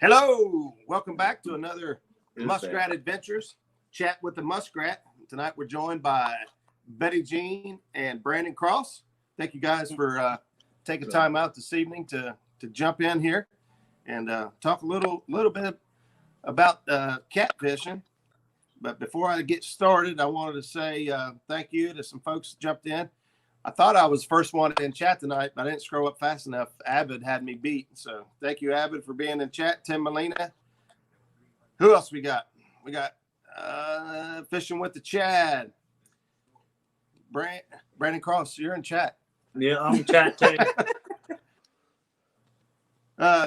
Hello, welcome back to another Good Muskrat Adventures chat with the Muskrat. Tonight we're joined by Betty Jean and Brandon Cross. Thank you guys for taking time out this evening to jump in here and talk a little bit about catfishing. But before I get started, I wanted to say thank you to some folks that jumped in. I thought I was the first one in chat tonight, but I didn't scroll up fast enough. Avid had me beat. So thank you, Avid, for being in chat. Tim Molina. Who else we got? We got Fishing with the Chad. Brandon Cross, you're in chat. Yeah, I'm in chat too.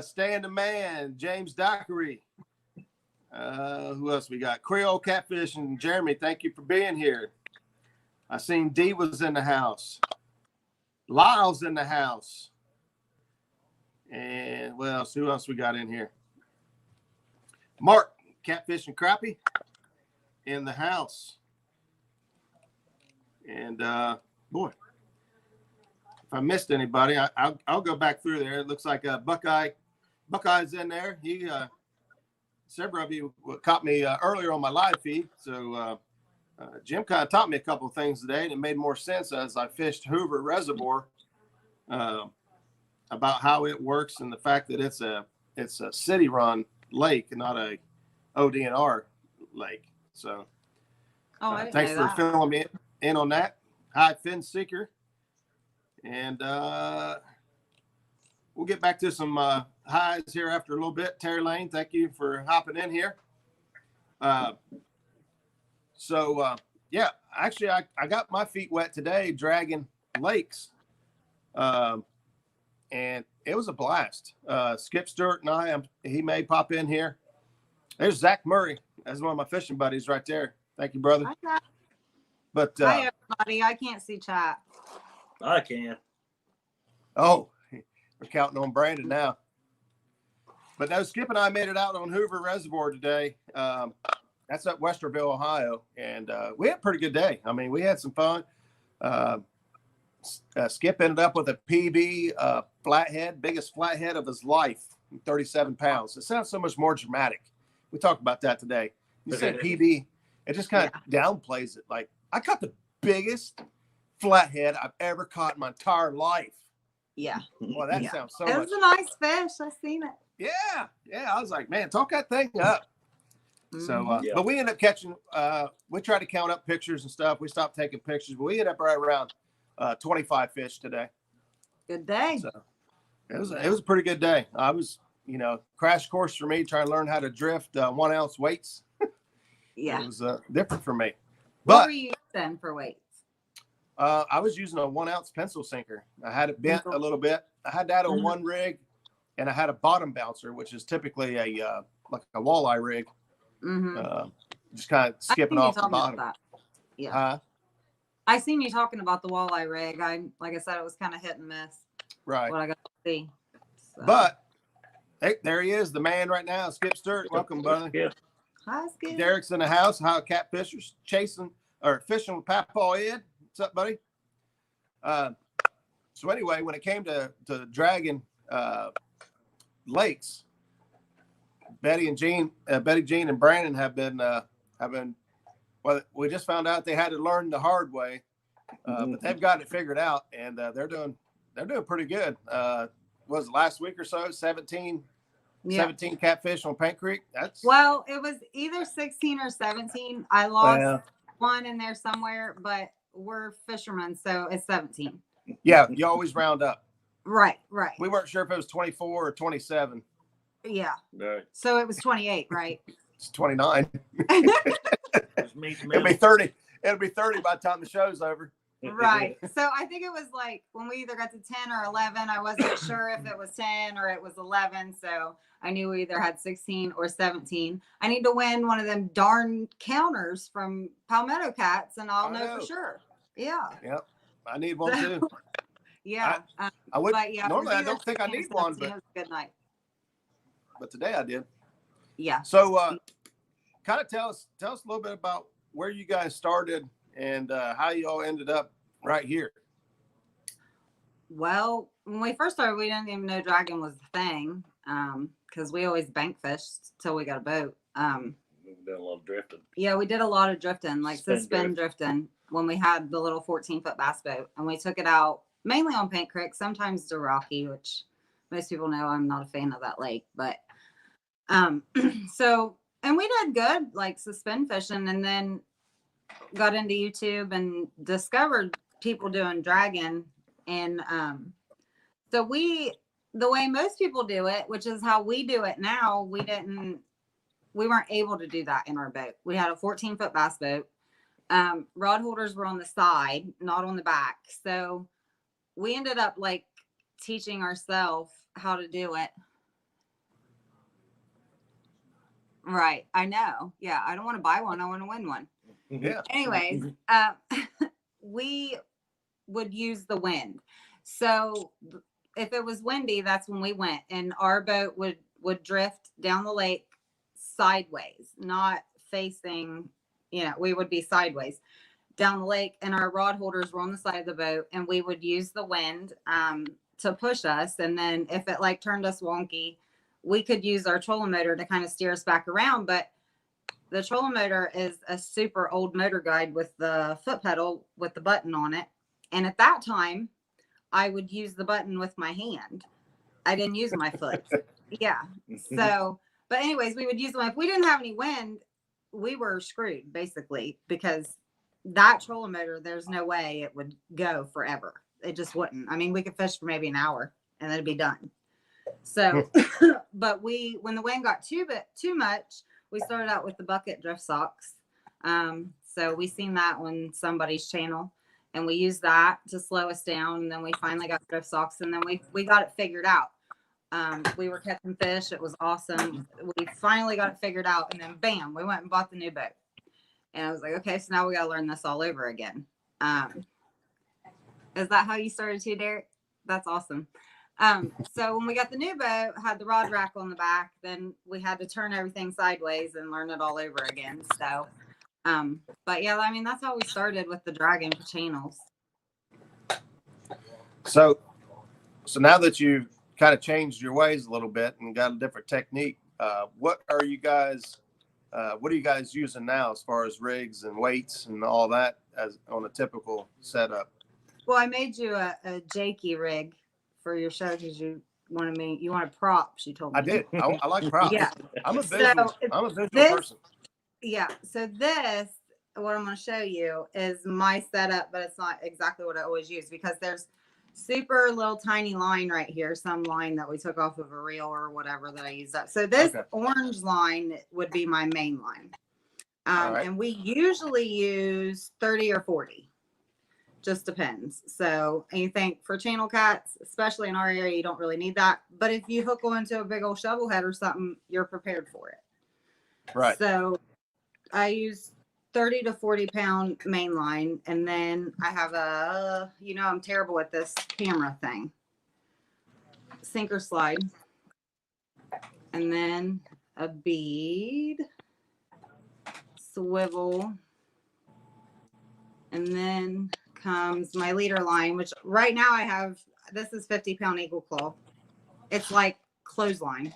Stan the Man, James Dockery. Who else we got? Creole Catfish and Jeremy, thank you for being here. I seen D was in the house. Lyle's in the house. And what else? Who else we got in here? Mark, Catfish and Crappie in the house. And boy, if I missed anybody, I'll go back through there. It looks like Buckeye's in there. He several of you caught me earlier on my live feed. So Jim kind of taught me a couple of things today, and it made more sense as I fished Hoover Reservoir about how it works and the fact that it's a city-run lake and not a ODNR lake. So thanks for filling me in on that. Hi, Finn Seeker. And we'll get back to some highs here after a little bit. Terry Lane, thank you for hopping in here. Yeah, actually, I got my feet wet today dragging lakes, and it was a blast. Skip Stewart and he may pop in here. There's Zach Murray. That's one of my fishing buddies right there. Thank you, brother. But hi, everybody. I can't see chat. I can. Oh, we're counting on Brandon now. But no, Skip and I made it out on Hoover Reservoir today. That's up Westerville, Ohio, and we had a pretty good day. I mean, we had some fun. Skip ended up with a PB flathead, biggest flathead of his life, 37 pounds. It sounds so much more dramatic. We talked about that today. You said PB, it just kind of downplays it. Like, I caught the biggest flathead I've ever caught in my entire life. Yeah. Well, that sounds so much. It was a nice fish. I've seen it. Yeah. I was like, man, talk that thing up. So, but we ended up catching, we tried to count up pictures and stuff. We stopped taking pictures, but we ended up right around 25 fish today. Good day. So it was a pretty good day. I was, crash course for me, trying to learn how to drift 1 ounce weights. Yeah. It was different for me. What But were you using for weights? I was using a 1 ounce pencil sinker. I had it bent a little bit. I had that on one rig, and I had a bottom bouncer, which is typically a like a walleye rig. Just kind of skipping off the bottom. Yeah. I seen you talking about the walleye rig. Like I said, it was kind of hit and miss. Right. What I got to see. So. But hey, there he is, the man right now, Skip Stewart. Welcome, brother. Yeah. Hi, Skip. Derek's in the house. How catfishers fishing with Papa Ed. What's up, buddy? So anyway, when it came to dragging lakes, Betty Jean and Brandon have been well, we just found out they had to learn the hard way, but they've got it figured out, and they're doing pretty good. Was it last week or so 17 catfish on Paint Creek? Well, it was either 16 or 17. I lost one in there somewhere, but we're fishermen, so it's 17. Yeah, you always round up. Right. We weren't sure if it was 24 or 27. Yeah. Right. So it was 28, right? It's 29. It'll be 30. It'll be 30 by the time the show's over. Right. So I think it was like when we either got to 10 or 11, I wasn't sure if it was 10 or it was 11. So I knew we either had 16 or 17. I need to win one of them darn counters from Palmetto Cats, and I'll know for sure. Yeah. Yep. I need one too. Yeah. I would. But yeah, normally, I don't think I need one, but it was a good night. But today I did. Yeah. So, kind of tell us a little bit about where you guys started and how you all ended up right here. Well, when we first started, we didn't even know dragging was a thing. because we always bank fished till we got a boat. We've done a lot of drifting. Yeah, we did a lot of drifting, like Spin suspend drifting when we had the little 14-foot bass boat, and we took it out mainly on Paint Creek, sometimes to Rocky, which most people know I'm not a fan of that lake, but so, and we did good, like suspend fishing, and then got into YouTube and discovered people doing dragon, and so the way most people do it, which is how we do it now, we weren't able to do that in our boat. We had a 14-foot bass boat. Rod holders were on the side, not on the back. So we ended up like teaching ourselves how to do it. Right. I know. Yeah. I don't want to buy one. I want to win one. Yeah. Anyways, we would use the wind. So if it was windy, that's when we went, and our boat would drift down the lake sideways, not facing, we would be sideways down the lake, and our rod holders were on the side of the boat, and we would use the wind to push us. And then if it like turned us wonky, we could use our trolling motor to kind of steer us back around. But the trolling motor is a super old motor guide with the foot pedal with the button on it. And at that time, I would use the button with my hand. I didn't use my foot. Yeah. So, but anyways, we would use them. If we didn't have any wind, we were screwed basically, because that trolling motor, there's no way it would go forever. It just wouldn't. I mean, we could fish for maybe an hour and then it'd be done. So, but when the wind got too much, we started out with the bucket drift socks. So we seen that on somebody's channel, and we used that to slow us down. And then we finally got drift socks, and then we got it figured out. We were catching fish. It was awesome. We finally got it figured out, and then bam, we went and bought the new boat. And I was like, okay, so now we got to learn this all over again. Is that how you started too, Derek? That's awesome. So when we got the new boat, had the rod rack on the back, then we had to turn everything sideways and learn it all over again. So, but yeah, I mean, that's how we started with the dragon channels. So now that you've kind of changed your ways a little bit and got a different technique, what are you guys using now as far as rigs and weights and all that as on a typical setup? Well, I made you a Jakey rig for your show because you wanted props. You told me. I did. I like props. Yeah. I'm a visual person. Yeah. So this, what I'm going to show you is my setup, but it's not exactly what I always use, because there's super little tiny line right here, some line that we took off of a reel or whatever that I used up. So this orange line would be my main line. Right. And we usually use 30 or 40. Just depends. So anything for channel cats, especially in our area, you don't really need that. But if you hook onto a big old shovel head or something, you're prepared for it. Right. So I use 30 to 40 pound main line. And then I have I'm terrible at this camera thing. Sinker slide. And then a bead. Swivel. And then comes my leader line, which right now I have, this is 50-pound eagle claw. It's like clothesline.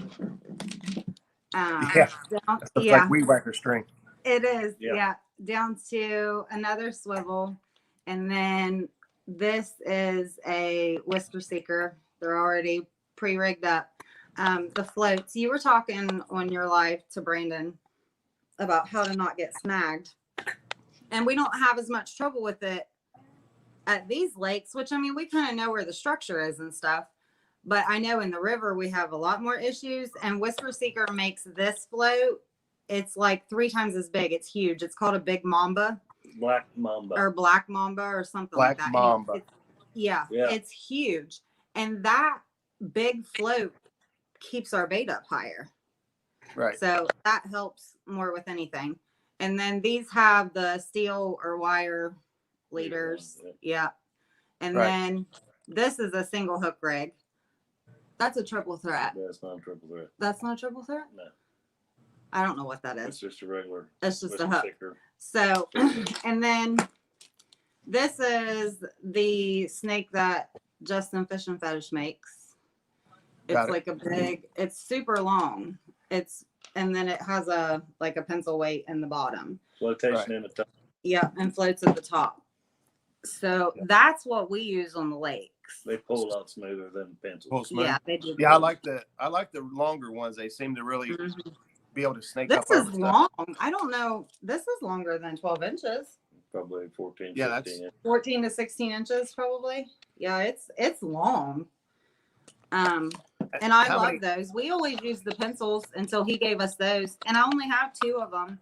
Like weed whacker string. It is. Yeah. Down to another swivel. And then this is a whisker seeker. They're already pre-rigged up. The floats, you were talking on your live to Brandon about how to not get snagged. And we don't have as much trouble with it at these lakes, which, I mean, we kind of know where the structure is and stuff. But I know in the river, we have a lot more issues. And Whisker Seeker makes this float. It's like 3 times as big. It's huge. It's called a big mamba. Black mamba. Or black mamba or something like that. Mamba. It's huge. And that big float keeps our bait up higher. Right. So that helps more with anything. And then these have the steel or wire leaders. Yeah. And then this is a single hook rig. That's a triple threat. That's not a triple threat. That's not a triple threat? No. I don't know what that is. It's just a regular. It's just a hook. So, and then this is the snake that Justin Fish and Fetish makes. Got it. like it's super long. And then it has a pencil weight in the bottom. Flotation Right. in the top. Yeah, and floats at the top. So that's what we use on the lakes. They pull a lot smoother than pencils. Pull smooth. Yeah, they do. Yeah, I like the longer ones. They seem to really Mhm. be able to snake This up is over stuff. long. I don't know. This is longer than 12 inches. Probably 14, Yeah, 15 inches. 14 to 16 inches, probably. Yeah, it's long. And I How love many- those. We always use the pencils until he gave us those, and I only have 2 of them,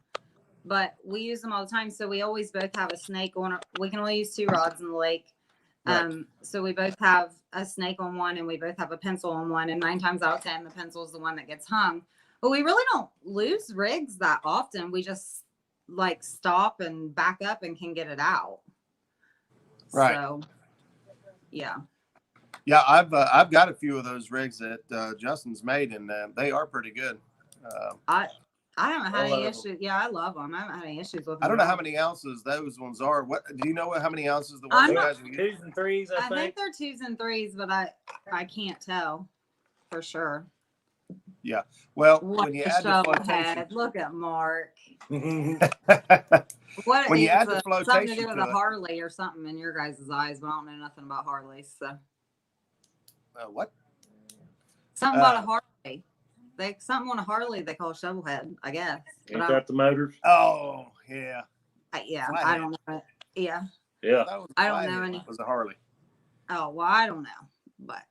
but we use them all the time. So we always both have a snake on. We can only use 2 rods in the lake. Right. So we both have a snake on one, and we both have a pencil on one. And 9 times out of 10, the pencil is the one that gets hung. But we really don't lose rigs that often. We just like stop and back up and can get it out. Right. So, yeah. Yeah, I've got a few of those rigs that Justin's made, and they are pretty good. I haven't had I love any 'em. issues. Yeah, I love them. I haven't had any issues with them. I don't know at how all. many ounces those ones are. What do you know? How many ounces the I'm ones you not- guys are using? 2s and 3s, I I think think. they're 2s and 3s, but I can't tell for sure. Well, What when you a add the shovel flotation, head. Look at Mark. when What you add it's the something to flotation do with to a it, Harley or something in your guys' eyes, but I don't know nothing about Harleys. So what? something about Uh, a Harley. Something on a Harley they call shovel head, I guess. But Ain't that the motors? Oh, yeah. yeah, I Flathead. don't know. Yeah. Yeah. That was I don't know Flathead, any. was a Harley. Oh well, I don't know. But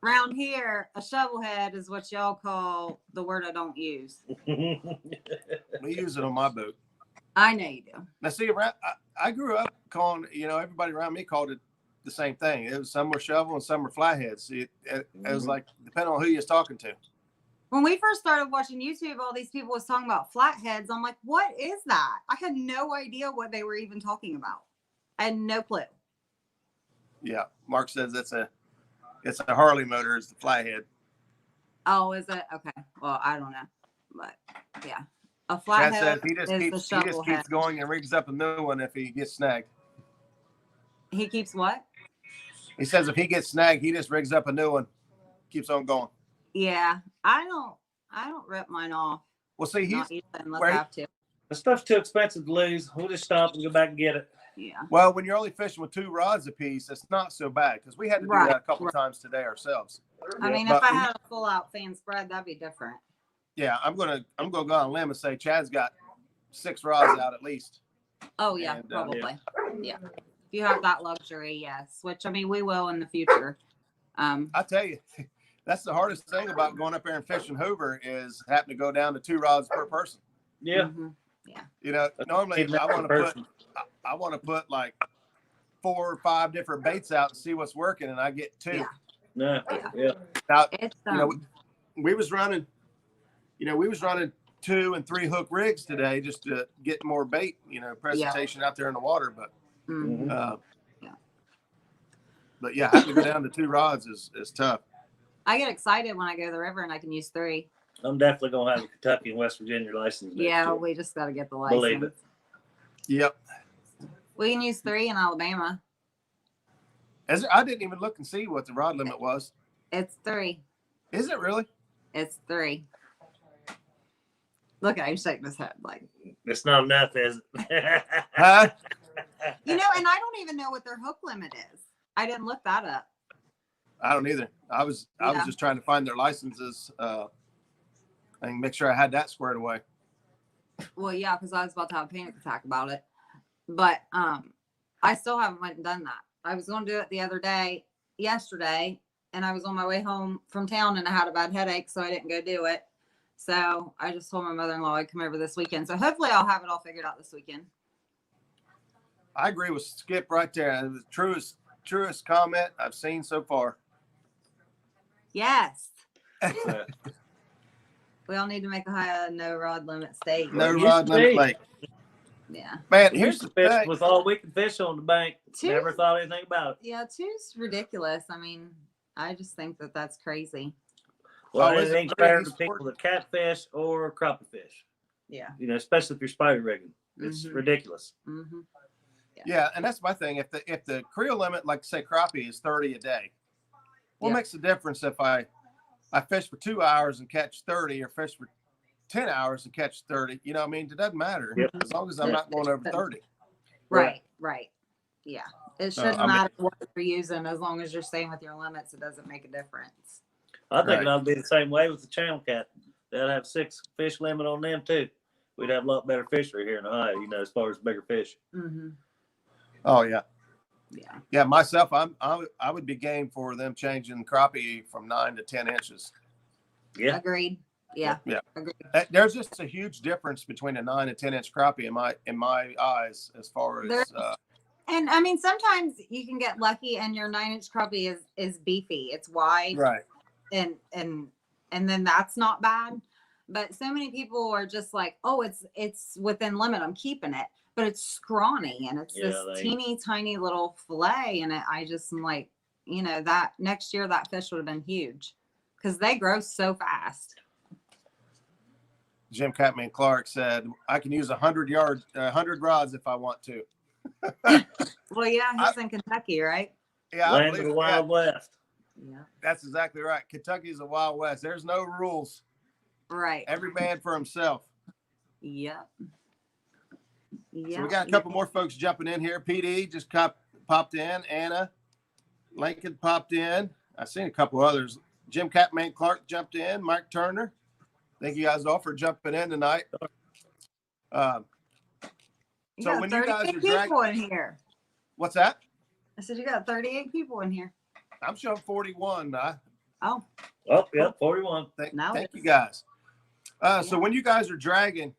around here, a shovel head is what y'all call the word I don't use. We use it on my boat. I know you do. Now, see, I grew up calling, everybody around me called it the same thing. It was some were shovel and some were flatheads. It was like, depending on who you was talking to. When we first started watching YouTube, all these people was talking about flatheads. I'm like, what is that? I had no idea what they were even talking about. I had no clue. Yeah. Mark says it's a Harley motor, it's the flathead. Oh, is it? Okay. Well, I don't know. But yeah. A Chad flathead says he is just the shovel keeps head. going and rigs up a new one if he gets snagged. He keeps what? He says if he gets snagged, he just rigs up a new one, keeps on going. Yeah. I don't rip mine off. Well, see, Not usually unless where I he- have to. The stuff's too expensive to lose. We'll just stop and go back and get it. Yeah. well, when you're only fishing with 2 rods apiece, it's not so bad because we had to do Right, that a couple right. times today ourselves. I mean, But if I we- had a full out fan spread, that'd be different. Yeah, I'm gonna go on a limb and say Chad's got 6 rods out at least. Oh yeah, And, probably. Yeah. If you have that luxury, yes. Which I mean, we will in the future. I tell you, that's the hardest thing about going up there and fishing Hoover is having to go down to 2 rods per person. Yeah. Mhm. Normally Even I per want to put person. I want to put like 4 or 5 different baits out and see what's working, and I get 2. Yeah. No. Yeah. Yeah. Now It's we was running 2 and 3 hook rigs today just to get more bait, presentation out there in the water. But mhm. yeah. But yeah, having to go down to 2 rods is tough. I get excited when I go to the river and I can use 3. I'm definitely gonna have a Kentucky and West Virginia license. next Yeah, year. we just got to get the license. Believe it. Yep. We can use 3 in Alabama. I didn't even look and see what the rod limit was. It's 3. Is it really? It's 3. Look at him shaking his head like, It's not enough, is it? Huh? and I don't even know what their hook limit is. I didn't look that up. I don't either. I was Yeah. just trying to find their licenses and make sure I had that squared away. Well, yeah, because I was about to have a panic attack about it. But I still haven't went and done that. I was going to do it yesterday, and I was on my way home from town and I had a bad headache, so I didn't go do it. So I just told my mother-in-law I'd come over this weekend. So hopefully I'll have it all figured out this weekend. I agree with Skip right there. The truest comment I've seen so far. Yes. Yeah. We all need to make a high no rod limit state. No Used rod to limit be. lake. Yeah. Man, We here's used to the fish thing. with all we could fish on the bank. Two- Never thought anything about it. Yeah, 2's ridiculous. I mean, I just think that that's crazy. Well, Oh, is it it ain't really fair any to people sport? that catfish or crappie fish. Yeah. Especially if you're spider rigging. It's Mhm. ridiculous. Mm-hmm. Yeah, and that's my thing. If the creel limit, like say crappie, is 30 a day, What makes the difference if I fish for 2 hours and catch 30 or fish for 10 hours and catch 30? You know what I mean? It doesn't matter as long as I'm not going over 30. Right. Yeah. It shouldn't I mean- matter what you're using as long as you're staying with your limits. It doesn't make a difference. I think Right. it ought to be the same way with the channel cat. They'll have 6 fish limit on them too. We'd have a lot better fishery here in Ohio, as far as bigger fish. Mm-hmm. Oh yeah. Yeah. Yeah, myself, I would be game for them changing crappie from 9 to 10 inches. Yeah. Agreed. Yeah. Yeah. Agreed. There's just a huge difference between a 9 and 10 inch crappie in my eyes, as far as And I mean, sometimes you can get lucky and your 9-inch crappie is beefy. It's wide. right. And then that's not bad. But so many people are just like, oh, it's within limit. I'm keeping it. But it's scrawny and it's this teeny tiny little fillet. And I just am like, that next year that fish would have been huge because they grow so fast. Jim Catman Clark said, I can use 100 rods if I want to. Well, yeah, he's in Kentucky, right? Yeah, Land of the Wild West. Yeah. That's exactly right. Kentucky's a Wild West. There's no rules. Right. Every man for himself. Yep. Yeah. So we got a couple more folks jumping in here. PD just popped in. Anna Lincoln popped in. I've seen a couple others. Jim Catman Clark jumped in. Mike Turner. Thank you guys all for jumping in tonight. So when you guys are people in here. What's that? I said you got 38 people in here. I'm showing 41. Oh, yeah, 41. Thank you guys. So when you guys are dragging,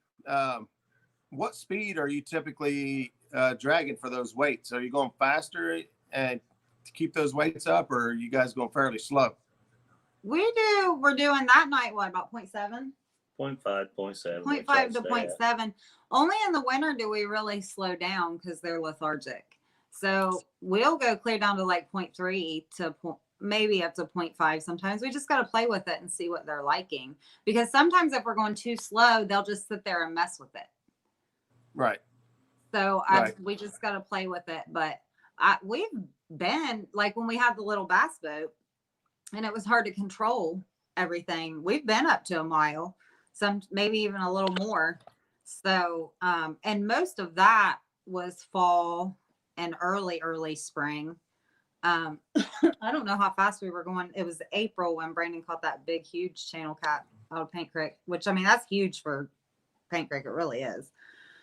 what speed are you typically dragging for those weights? Are you going faster and to keep those weights up, or are you guys going fairly slow? we're doing that night, what, about 0.7? 0.5, 0.7. 0.5 to 0.7. Only in the winter do we really slow down because they're lethargic. So we'll go clear down to like 0.3 to maybe up to 0.5. Sometimes we just got to play with it and see what they're liking. Because sometimes if we're going too slow, they'll just sit there and mess with it. Right. So we just got to play with it. But we've been, like when we had the little bass boat and it was hard to control everything, we've been up to a mile, some maybe even a little more. So, and most of that was fall and early spring. I don't know how fast we were going. It was April when Brandon caught that big, huge channel cat out of Paint Creek, which I mean, that's huge for Paint Creek. It really is.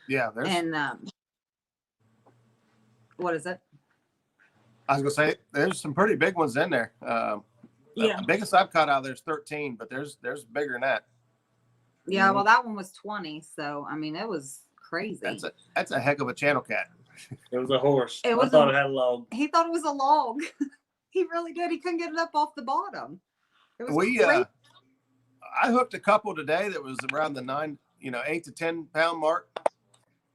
Yeah. And what is it? I was gonna say there's some pretty big ones in there. Yeah. The biggest I've caught out of there is 13, but there's bigger than that. Yeah, well, that one was 20. So I mean, it was crazy. That's a heck of a channel cat. It was a horse. I thought it had a log. He thought it was a log. He really did. He couldn't get it up off the bottom. It was crazy. I hooked a couple today that was around the 8 to 10 pound mark.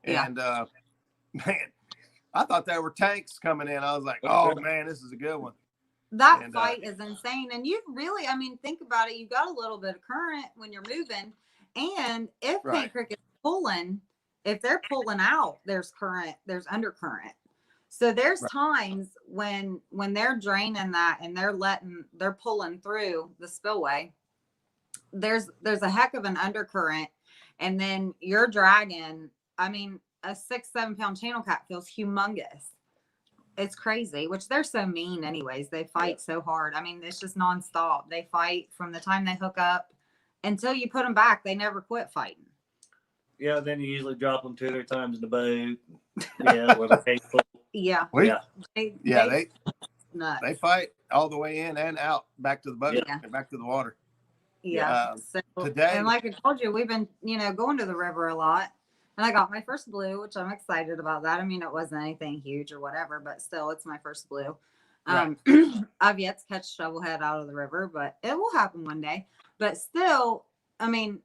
And man, I thought there were tanks coming in. I was like, oh man, this is a good one. That fight is insane. And you really, I mean, think about it. You got a little bit of current when you're moving. And if Paint Creek is pulling, if they're pulling out, there's current, there's undercurrent. So there's times when they're draining that and they're pulling through the spillway, there's a heck of an undercurrent. And then you're dragging, I mean, a 6-7 pound channel cat feels humongous. It's crazy, which they're so mean anyways. They fight so hard. I mean, it's just nonstop. They fight from the time they hook up until you put them back. They never quit fighting. Yeah, then you usually drop them 2 or 3 times in the boat. Yeah, where the case full. Yeah. They fight all the way in and out, back to the boat and back to the water. Yeah. So today, and like I told you, we've been, going to the river a lot. And I got my first blue, which I'm excited about that. I mean, it wasn't anything huge or whatever, but still, it's my first blue. I've yet to catch shovelhead out of the river, but it will happen one day. But still, I mean,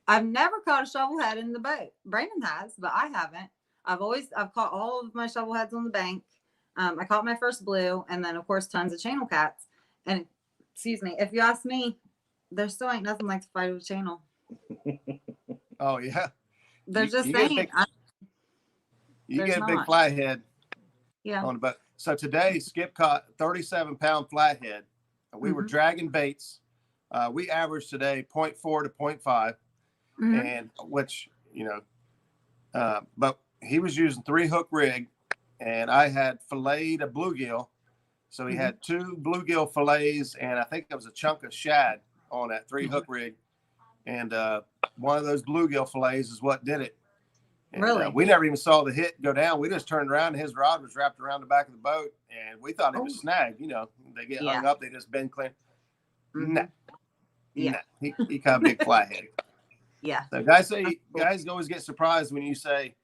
I've never caught a shovelhead in the boat. Brandon has, but I haven't. I've caught all of my shovelheads on the bank. I caught my first blue, and then of course tons of channel cats. And excuse me, if you ask me, there still ain't nothing like to fight with a channel. Oh yeah. They're just you saying. You get a big flathead. Yeah. On the boat. So today Skip caught 37 pound flathead We were dragging baits. We averaged today 0.4 to 0.5, and which, but he was using 3-hook rig, and I had filleted a bluegill. So he had 2 bluegill fillets, and I think there was a chunk of shad on that 3-hook rig. And one of those bluegill fillets is what did it. And, really? We never even saw the hit go down. We just turned around, and his rod was wrapped around the back of the boat, and we thought it was snagged. They get hung up, they just bend clean. Nah. Nah. He kind of big flathead. Yeah. So guys always get surprised when you say,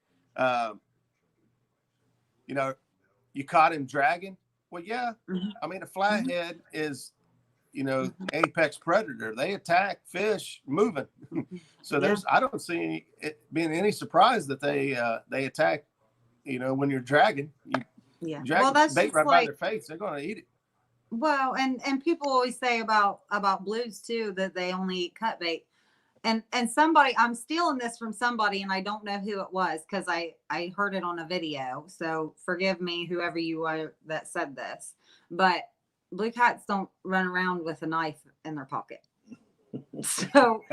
you caught him dragging. Well, yeah. I mean, a flathead is, apex predator. They attack fish moving. So I don't see it being any surprise that they attack, when you're dragging. Drag Well, that's bait just right by their face. They're going to eat it. Well, and people always say about blues too, that they only eat cut bait. And somebody, I'm stealing this from somebody, and I don't know who it was because I heard it on a video. So forgive me, whoever you are that said this. But blue cats don't run around with a knife in their pocket. So,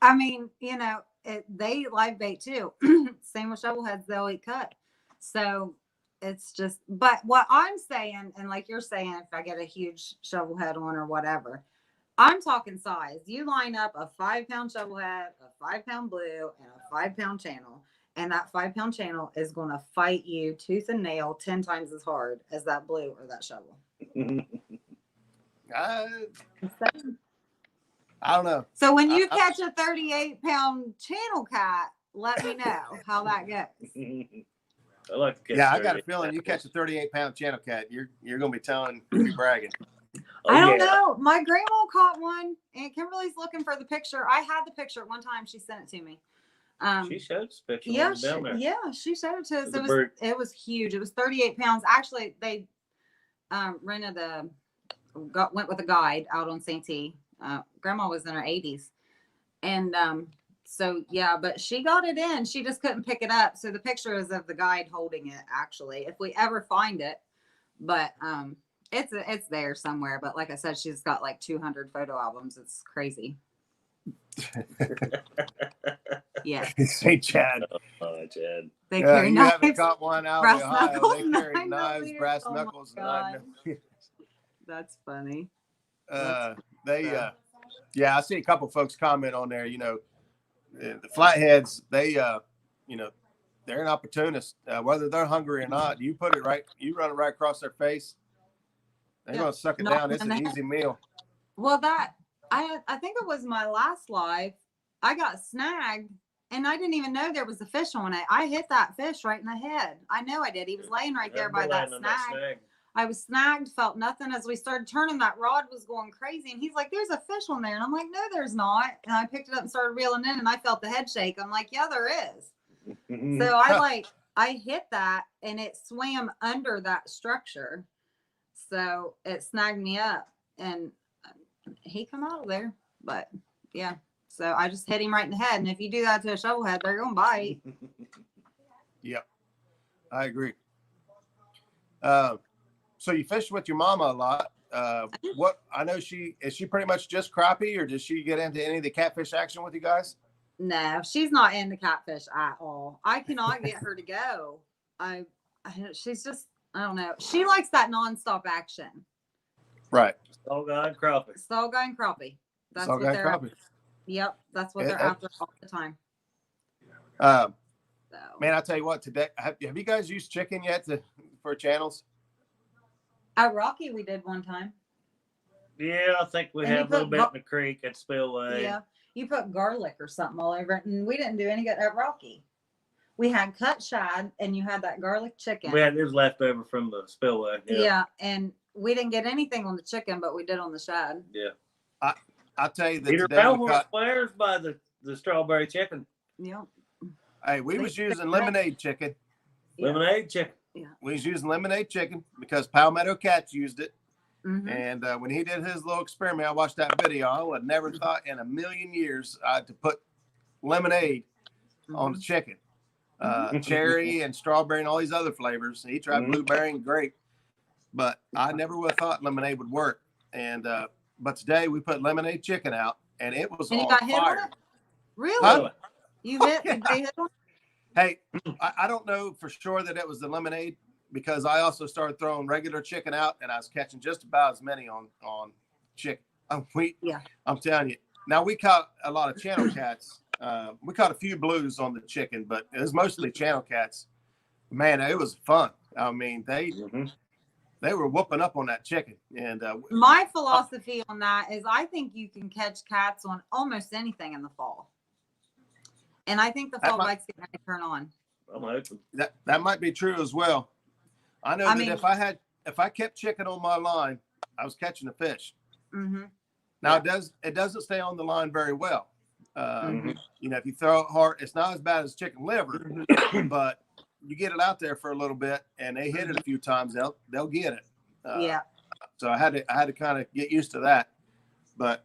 I mean, they live bait too. Same with shovelheads, they'll eat cut. So it's just, but what I'm saying, and like you're saying, if I get a huge shovelhead on or whatever, I'm talking size. You line up a 5-pound shovelhead, a 5-pound blue, and a 5-pound channel, and that 5-pound channel is going to fight you tooth and nail 10 times as hard as that blue or that shovel. I don't know. So when you catch a 38-pound channel cat, let me know how that goes. I like to catch I got a feeling you catch a 38-pound channel cat, you're going to be bragging. I don't know. My grandma caught one, and Kimberly's looking for the picture. I had the picture at one time. She sent it to me. She showed us a picture. Yeah, down there. she showed it to us. It It was huge. It was 38 pounds. Actually, they went with a guide out on St. T. Grandma was in her 80s, and but she got it in. She just couldn't pick it up. So the picture is of the guide holding it. Actually, if we ever find it, but it's there somewhere. But like I said, she's got like 200 photo albums. It's crazy. Yeah. St. Chad. Oh, Chad. They carry you knives. haven't caught one out brass of Ohio. knuckles, They carry 9 knives, millimeters. brass Oh my knuckles, and 9 millimeters. That's funny. I see a couple folks comment on there. The flatheads, they're an opportunist. Whether they're hungry or not, you put it right, you run it right across their face, they're gonna suck it down. It's an easy meal. Well, I think it was my last live. I got snagged, and I didn't even know there was a fish on it. I hit that fish right in the head. I know I did. He was laying right there by that snag. I was snagged, felt nothing. As we started turning, that rod was going crazy. And he's like, there's a fish on there. And I'm like, no, there's not. And I picked it up and started reeling in, and I felt the head shake. I'm like, yeah, there is. So I hit that, and it swam under that structure. So it snagged me up, and he come out of there. But yeah, so I just hit him right in the head. And if you do that to a shovelhead, they're going to bite. Yep. I agree. So you fish with your mama a lot. What I know, is she pretty much just crappie, or does she get into any of the catfish action with you guys? No, she's not into catfish at all. I cannot get her to go. She's just, I don't know. She likes that nonstop action. Right. Sawguy and crappie. Sawguy and crappie. That's what they're after. Yep, that's what they're after all the time. Man, I'll tell you what. Today, have you guys used chicken yet for channels? At Rocky, we did one time. Yeah, I think we had a little bit in the creek at Spillway. Yeah, you put garlic or something all over it, and we didn't do any good at Rocky. We had cut shad, and you had that garlic chicken. It was left over from the Spillway. Yeah, and we didn't get anything on the chicken, but we did on the shad. Yeah. I'll tell you that Peter Bellhorn swears by the strawberry chicken. Yeah. Hey, we was using lemonade chicken. Yeah. Lemonade chicken. Yeah. We was using lemonade chicken because Palmetto Cats used it. Mm-hmm. And when he did his little experiment, I watched that video. I would have never thought in a million years to put lemonade on the chicken. Cherry and strawberry and all these other flavors. He tried blueberry and grape, but I never would have thought lemonade would work. And but today we put lemonade chicken out, and it was And you on got hit on fire. it? Really? Huh? You hit? Yeah. Did they hit on it? Hey, I don't know for sure that it was the lemonade because I also started throwing regular chicken out, and I was catching just about as many on chicken. Yeah. I'm telling you. Now we caught a lot of channel cats. We caught a few blues on the chicken, but it was mostly channel cats. Man, it was fun. I mean, they were whooping up on that chicken, and My philosophy on that is I think you can catch cats on almost anything in the fall. And I think the fall bite's getting ready to turn on. I'm hoping. that might be true as well. I know that if I kept chicken on my line, I was catching a fish. Mm-hmm. Now it doesn't stay on the line very well. Mm-hmm. You know, if you throw it hard, it's not as bad as chicken liver, but you get it out there for a little bit, and they hit it a few times, they'll get it. Yeah. So I had to kind of get used to that, but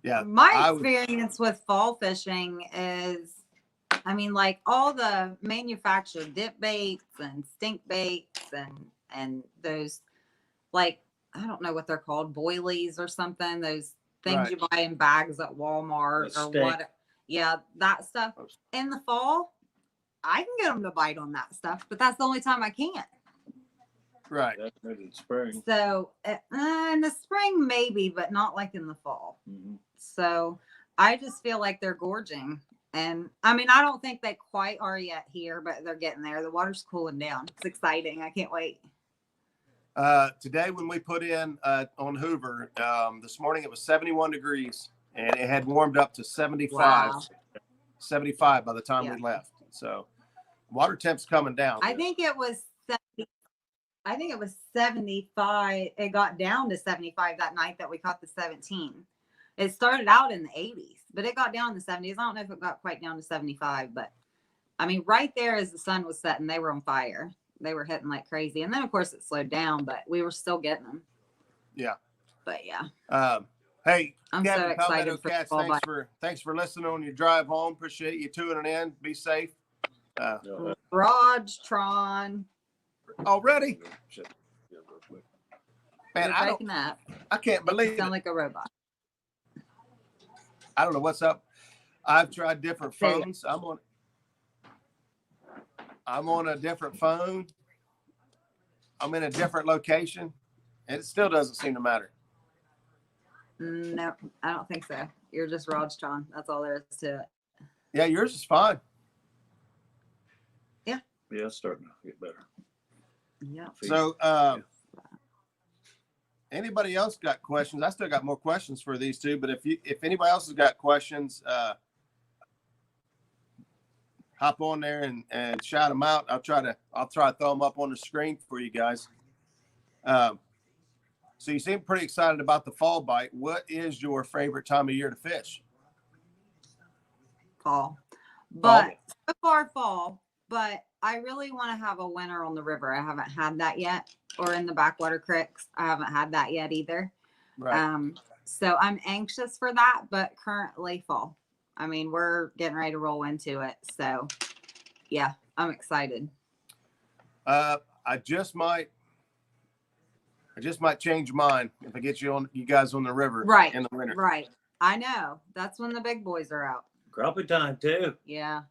yeah. My experience with fall fishing is, I mean, like all the manufactured dip baits and stink baits and those, like, I don't know what they're called, boilies or something. Those things you buy in bags at Walmart or what. Yeah, that stuff. In the fall, I can get them to bite on that stuff, but that's the only time I can't. Right. That's maybe in spring. So in the spring, maybe, but not like in the fall. Mm-hmm. So I just feel like they're gorging. And I mean, I don't think they quite are yet here, but they're getting there. The water's cooling down. It's exciting. I can't wait. Today, when we put in on Hoover, this morning it was 71 degrees, and it had warmed up to 75, Wow. 75 by the time we left. So water temp's coming down. I think it was 75. It got down to 75 that night that we caught the 17. It started out in the 80s, but it got down in the 70s. I don't know if it got quite down to 75, but I mean, right there as the sun was setting, they were on fire. They were hitting like crazy. And then of course it slowed down, but we were still getting them. Yeah. But yeah. Hey, I'm Captain so excited Palmetto for Cats, fall bite. thanks for listening on your drive home. Appreciate you tuning in. Be safe. Raj, Tron. Already? Man, I can't believe you sound like a robot. I don't know what's up. I've tried different phones. I'm on a different phone. I'm in a different location. And it still doesn't seem to matter. No, I don't think so. You're just Raj Tron. That's all there is to it. Yeah, yours is fine. Yeah. Yeah, it's starting to get better. Yeah. So anybody else got questions? I still got more questions for these two, but if anybody else has got questions, hop on there and shout them out. I'll try to throw them up on the screen for you guys. So you seem pretty excited about the fall bite. What is your favorite time of year to fish? Fall. But so far fall, but I really want to have a winter on the river. I haven't had that yet, or in the backwater creeks. I haven't had that yet either. Right. So I'm anxious for that, but currently fall. I mean, we're getting ready to roll into it. So yeah, I'm excited. I just might change mine if I get you guys on the river in the winter. Right. I know. That's when the big boys are out. Crappie time too. Yeah.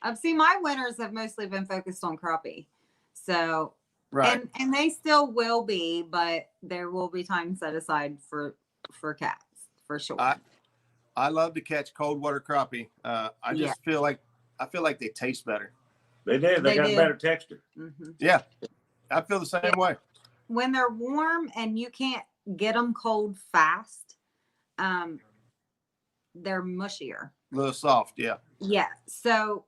I've seen my winters have mostly been focused on crappie. So right. And they still will be, but there will be time set aside for cats for sure. I love to catch cold water crappie. I just feel like they taste better. They do. They got better texture. Mm-hmm. Yeah. I feel the same way. When they're warm and you can't get them cold fast, they're mushier. A little soft, yeah. Yeah. So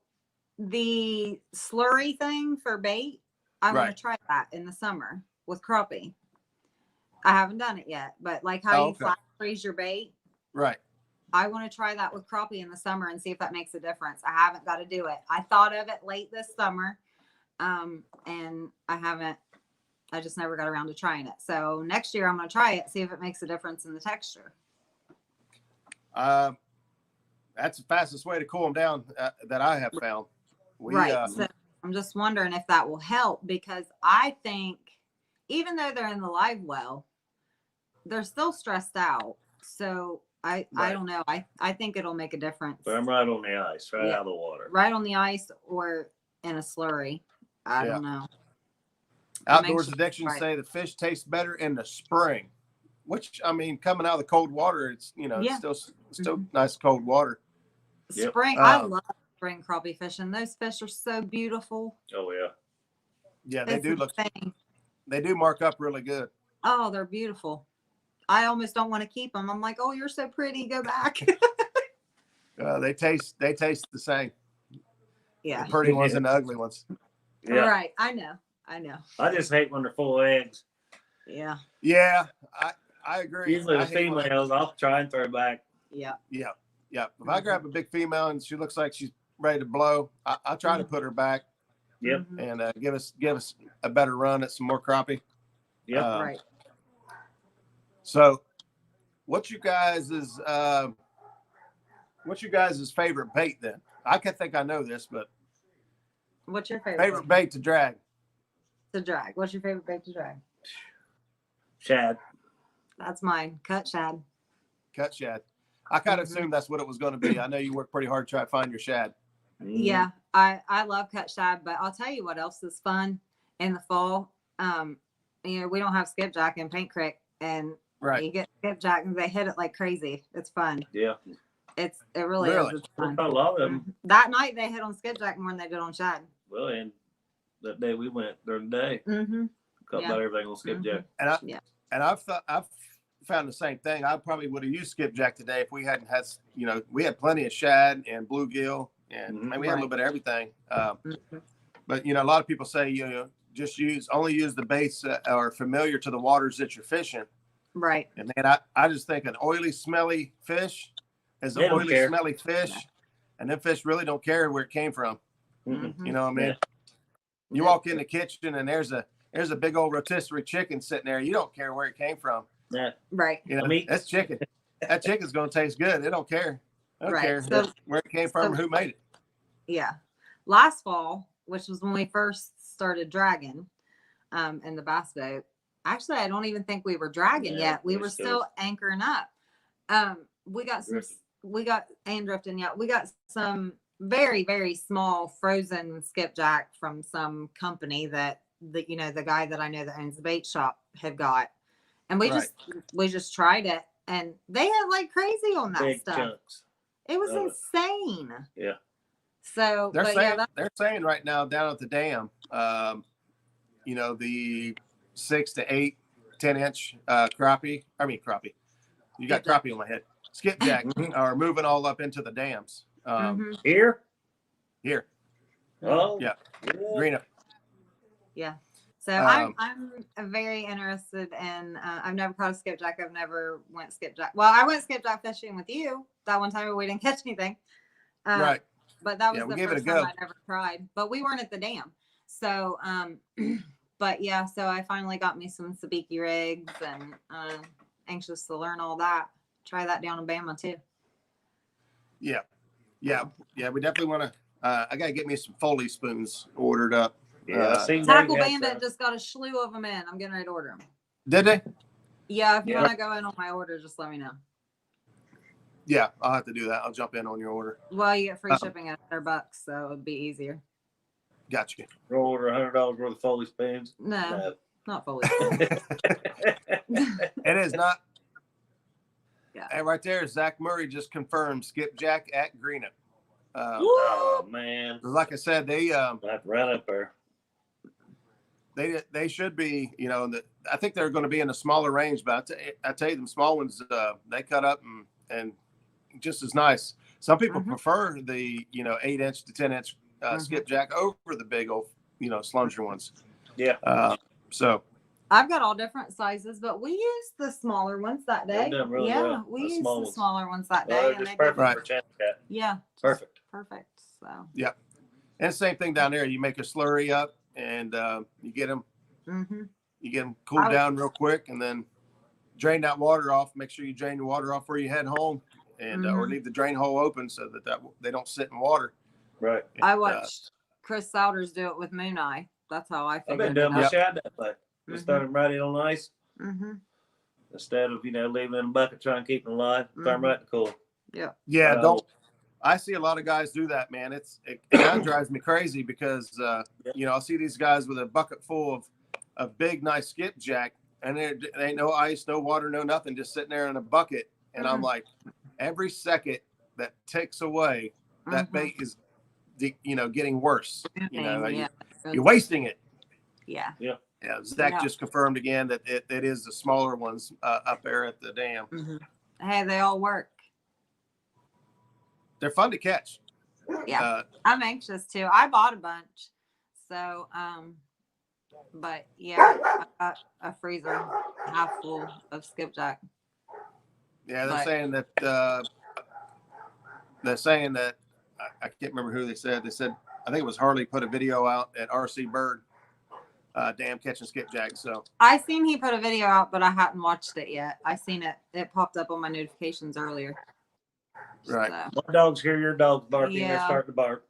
the slurry thing for bait, I want to try that in the summer with crappie. I haven't done it yet, but like how you flash freeze your bait. Right. I want to try that with crappie in the summer and see if that makes a difference. I haven't got to do it. I thought of it late this summer, and I just never got around to trying it. So next year I'm going to try it, see if it makes a difference in the texture. That's the fastest way to cool them down that I have found. So I'm just wondering if that will help, because I think even though they're in the live well, they're still stressed out. So I Right. don't know. I think it'll make a difference. But I'm right on the ice, right Yeah. out of the water. Right on the ice or in a slurry. I don't know. Outdoors sure- addictions right. say the fish taste better in the spring, which I mean, coming out of the cold water, it's Yeah. it's still nice cold water. Yep. Spring. I Um, love spring crappie fishing. Those fish are so beautiful. Oh yeah. Yeah, they It's do look. insane. They do mark up really good. Oh, they're beautiful. I almost don't want to keep them. I'm like, oh, you're so pretty. Go back. They taste the same. Yeah. The pretty ones Yeah. and the ugly ones. Yeah. Right. I know. I just hate when they're full of eggs. Yeah. Yeah, I agree. Usually I the hate when- females, I'll try and throw back. Yeah. Yeah. If I grab a big female and she looks like she's ready to blow, I try to put her back Yep. Mhm. and give us a better run at some more crappie. Yep. Right. So, what's you guys' favorite bait then? I can think I know this, but What's your favorite bait to drag? to drag? What's your favorite bait to drag? Shad. That's mine. Cut shad. Cut shad. I kind of Mhm. assumed that's what it was going to be. I know you work pretty hard to try to find your shad. Yeah, I love cut shad, but I'll tell you what else is fun in the fall. We don't have skipjack in Paint Creek, and Right. you get skipjack and they hit it like crazy. It's fun. Yeah. It really Really? is. It's fun. A lot of them. That night they hit on skipjack more than they did on shad. Well, and that day we went during the day, Mm-hmm. caught Yeah. about everything on skipjack. And I've found the same thing. I probably would have used skipjack today if we hadn't had, we had plenty of shad and bluegill and Mhm. maybe we had a little bit of everything. Mm-hmm. But a lot of people say just only use the baits that are familiar to the waters that you're fishing. Right. And man, I just think an oily, smelly fish is They an don't oily, care. smelly fish, and them fish really don't care where it came from. Mhm. Mhm. You know what I mean? Yeah. You walk in the kitchen and there's a big old rotisserie chicken sitting there. You don't care where it came from. Yeah. Right. mean- That's chicken. That chicken's gonna taste good. They don't care. They don't Right. care So- where it came from or who made it. Yeah. Last fall, which was when we first started dragging, in the bass boat. Actually, I don't even think we were dragging Yeah, yet. We we're were still- still anchoring up. We got drifting. Yeah, we got some very, very small frozen skipjack from some company that the guy that I know that owns the bait shop had got. And we Right. just tried it, and they had like crazy on that Big stuff. chunks. It was Oh. insane. Yeah. So They're but saying yeah, they're saying right now down at the dam, the 6 to 8, 10-inch crappie. I mean crappie. You got Skipjack. crappie on my head. Skipjack Mhm. are moving all up into the dams. mhm, Here? Here, Oh. Yeah. green up. yeah. So Um, I'm very interested in. I've never caught a skipjack. I've never went skipjack. Well, I went skipjack fishing with you that one time, but we didn't catch anything. Right. But that was Yeah, we the gave it a first time go. I never tried. But we weren't at the dam. So, but yeah. So I finally got me some sabiki rigs, and anxious to learn all that. Try that down in Bama too. Yeah. We definitely want to. I gotta get me some Foley spoons ordered up. Yeah. I seen Tackle Dave had Bandit some. just got a slew of them in. I'm getting ready to order them. Did they? Yeah, if you Yeah. want to go in on my order, just let me know. Yeah, I'll have to do that. I'll jump in on your order. Well, you get free shipping at $100, so it'd be easier. Got you. Roll order $100 worth of Foley spoons. No, not fully. It is not. Yeah. And right there, Zach Murray just confirmed skipjack at Greenup. Oh man. Like I said, they I have to run up there. they should be. I think they're going to be in a smaller range, but I tell you, them small ones they cut up and just as nice. Some people Mhm. prefer the 8-inch to 10-inch Mhm. skipjack over the big old slunger ones. Yeah. So I've got all different sizes, but we used the smaller ones that day. They've done really yeah, well, we the used small the ones. smaller ones that day, Well, they're and just they perfect did. Right. for channel cat. Yeah, just Perfect. perfect. So, and same thing down there. You make a slurry up and you get them mhm. cooled I- down real quick, and then drain that water off. Make sure you drain the water off where you head home, and or Mhm. leave the drain hole open so that they don't sit in water. Right. I And, watched Chris Souders do it with Moon Eye. That's how I I've figured been doing my it out. shad that way. Just Mhm. throwing them right in on ice. Mhm. instead of, leaving in a bucket, trying to keep them alive. Throw them right in the cooler. Yeah. Yeah, Uh, don't. I see a lot of guys do that, man. It kind of drives me crazy because I see these guys with a bucket full of big, nice skipjack, and there ain't no ice, no water, no nothing, just sitting there in a bucket. And I'm like, every second that takes away, that bait is, getting worse. Yeah. You're wasting it. Yeah. Yeah. Yeah, Zach Yeah. just confirmed again that it is the smaller ones up there at the dam. Hey, they all work. They're fun to catch. Yeah. I'm anxious too. I bought a bunch. So, but yeah, I got a freezer half full of skipjack. Yeah, they're saying that I can't remember who they said. They said, I think it was Harley put a video out at RC Bird dam catching skipjack. So I seen he put a video out, but I hadn't watched it yet. I seen it. It popped up on my notifications earlier. right. So, My dogs hear your dogs barking. They Yeah. start to bark.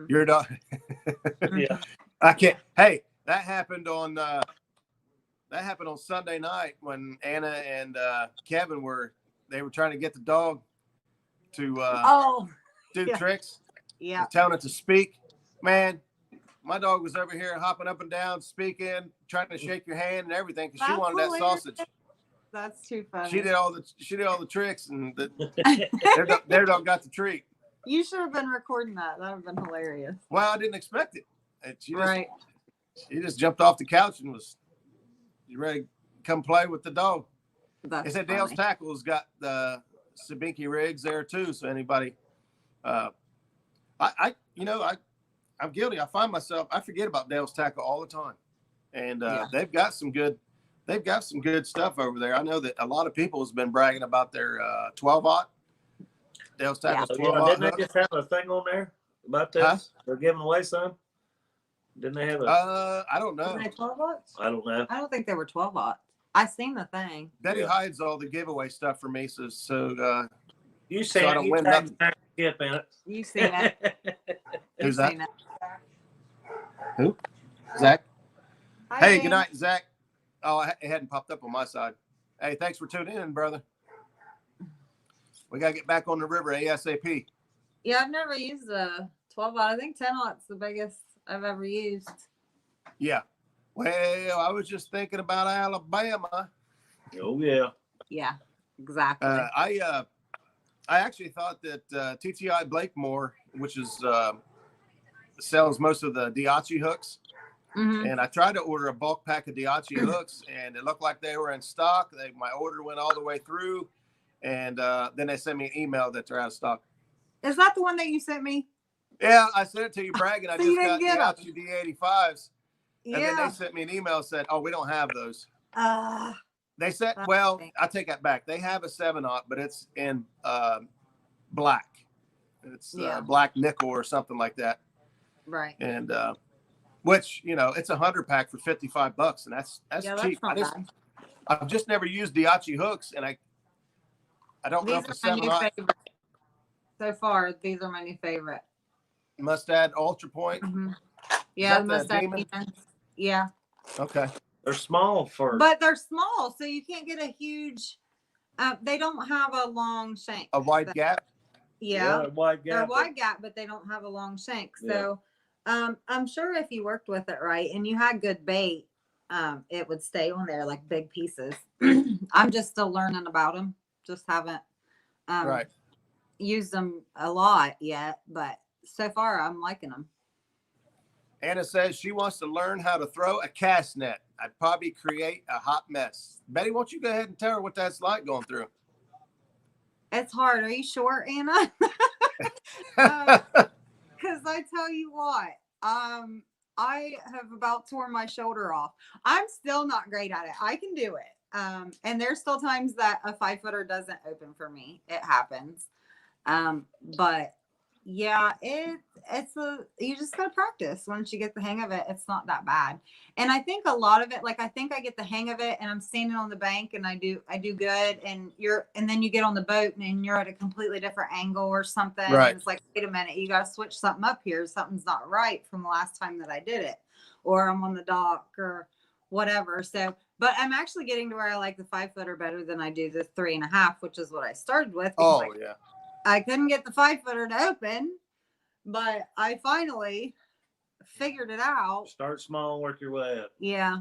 Your dog. Yeah. I can't. Hey, that happened on Sunday night when Anna and Kevin were trying to get the dog to do yeah. tricks. Yeah. Telling it to speak. Man, my dog was over here hopping up and down, speaking, trying to shake your hand and everything because she That's wanted that hilarious. sausage. That's too funny. She did all the tricks, and their dog got the treat. You should have been recording that. That would have been hilarious. Well, I didn't expect it. And she just jumped off the couch and was ready to come play with the dog. That's They said funny. Dale's Tackle's got the Sabinki rigs there too. So anybody, I'm guilty. I find myself, I forget about Dale's Tackle all the time, and they've got some good stuff over there. I know that a lot of people has been bragging about their 12-aught. Dale's Tackle's 12-aught Didn't hook. they just have a thing on there about this? Huh? They're giving away some. Didn't they have I don't know. Were they 12 watts? I don't know. I don't think they were 12 watts. I seen the thing. Betty Yeah. hides all the giveaway stuff for me, so You So say I don't you win tag nothing. Skip in it. You seen it. Who's You that? seen it. Who? Zach. Hi, Hey, Dan. good night, Zach. Oh, it hadn't popped up on my side. Hey, thanks for tuning in, brother. We gotta get back on the river ASAP. Yeah, I've never used a 12 watt. I think 10 watts the biggest I've ever used. Yeah. Well, I was just thinking about Alabama. Oh yeah. Yeah, exactly. I actually thought that TTI Blakemore, which is sells most of the Diachi hooks, and I tried to order a bulk pack of Diachi hooks, and it looked like they were in stock. My order went all the way through, and then they sent me an email that they're out of stock. Is that the one that you sent me? Yeah, I sent it to you, bragging. I So just you didn't got get Diachi D85s, and then they Yeah. sent me an email and said, "Oh, we don't have those." Uh, They said, That's well, okay. I take that back. They have a 7-aught, but it's in black. It's Yeah. black nickel or something like that. right. And which, it's a 100-pack for $55, and that's Yeah, cheap. that's not bad. I've just never used Diachi hooks, and I don't know These if a are my new 7-aught favorite. So far, these are my new favorite. Mustad Ultra Point. Yeah, that the Mustad Demon? Demons. Yeah. Okay. They're small for. But they're small, so you can't get a huge. They don't have a long shank. A wide gap. Yeah, wide they're gap. wide gap, but they don't have a long shank. Yeah. So, I'm sure if you worked with it right and you had good bait, it would stay on there like big pieces. I'm just still learning about them. Just haven't Right. used them a lot yet, but so far I'm liking them. Anna says she wants to learn how to throw a cast net. I'd probably create a hot mess. Betty, won't you go ahead and tell her what that's like going through? It's hard. Are you sure, Anna? Because I tell you what, I have about torn my shoulder off. I'm still not great at it. I can do it. And there's still times that a 5-footer doesn't open for me. It happens. But yeah, you just gotta practice. Once you get the hang of it, it's not that bad. And I think a lot of it, like I think I get the hang of it and I'm standing on the bank and I do good, and then you get on the boat and you're at a completely different angle or something. Right. And it's like, wait a minute, you gotta switch something up here. Something's not right from the last time that I did it. Or I'm on the dock or whatever. So, but I'm actually getting to where I like the 5-footer better than I do the 3.5, which is what I started with. Oh, Because yeah. I couldn't get the 5-footer to open, but I finally figured it out. Start small and work your way up. Yeah.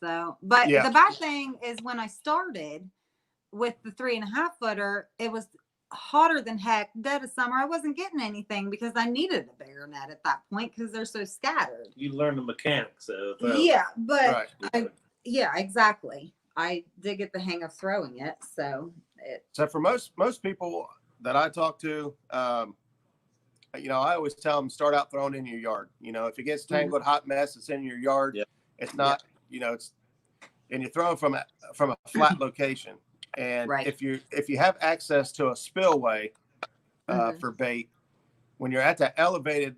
So, but Yeah. the bad thing is when I started with the 3.5-footer, it was hotter than heck, dead of summer. I wasn't getting anything because I needed a bigger net at that point because they're so scattered. You learn the mechanics of Yeah, but Right. yeah, exactly. I did get the hang of throwing it, so So for most people that I talk to, you know, I always tell them start out throwing in your yard. You know, if it gets tangled, hot mess, it's in your yard. Yep. It's not, you know, it's, and you're throwing from a flat location. And Right. if you have access to a spillway for bait, when you're at that elevated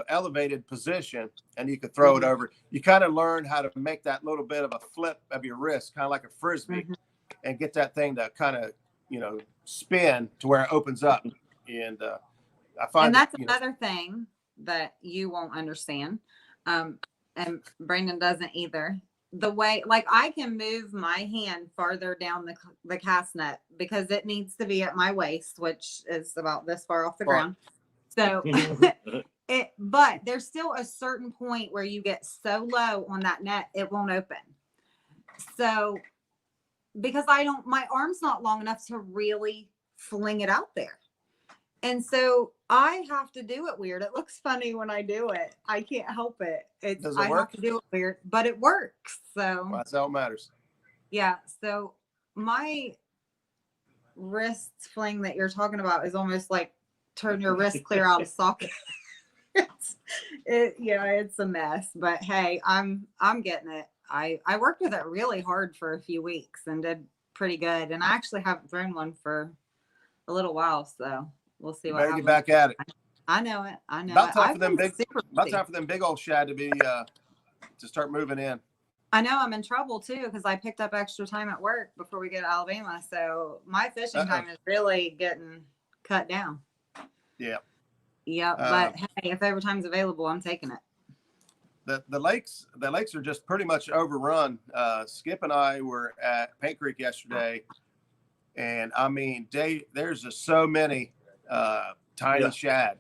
elevated position, and you could throw it over, you kind of learn how to make that little bit of a flip of your wrist, kind of like a frisbee, and get that thing to kind of, you know, spin to where it opens up. And I find, and that's that, you know, another thing that you won't understand, and Brandon doesn't either. The way, like, I can move my hand farther down the cast net because it needs to be at my waist, which is about this far off the ground. So but there's still a certain point where you get so low on that net, it won't open. So because my arm's not long enough to really fling it out there. And so I have to do it weird. It looks funny when I do it. I can't help it. Does it I work? have to do it weird, but it works. So well, that's all that matters. yeah. So my wrist fling that you're talking about is almost like turn your wrist clear out of socket. It's a mess. But hey, I'm getting it. I worked with it really hard for a few weeks and did pretty good. And I actually haven't thrown one for a little while, so we'll see what Better happens. get back at it. I know it. About time I've for them been big. super About busy. time for them big old shad to be to start moving in. I know I'm in trouble too because I picked up extra time at work before we get to Alabama, so my fishing time is really getting cut down. Yeah. Yeah, but hey, if overtime's available, I'm taking it. The lakes are just pretty much overrun. Skip and I were at Paint Creek yesterday, and I mean, there's just so many tiny shad.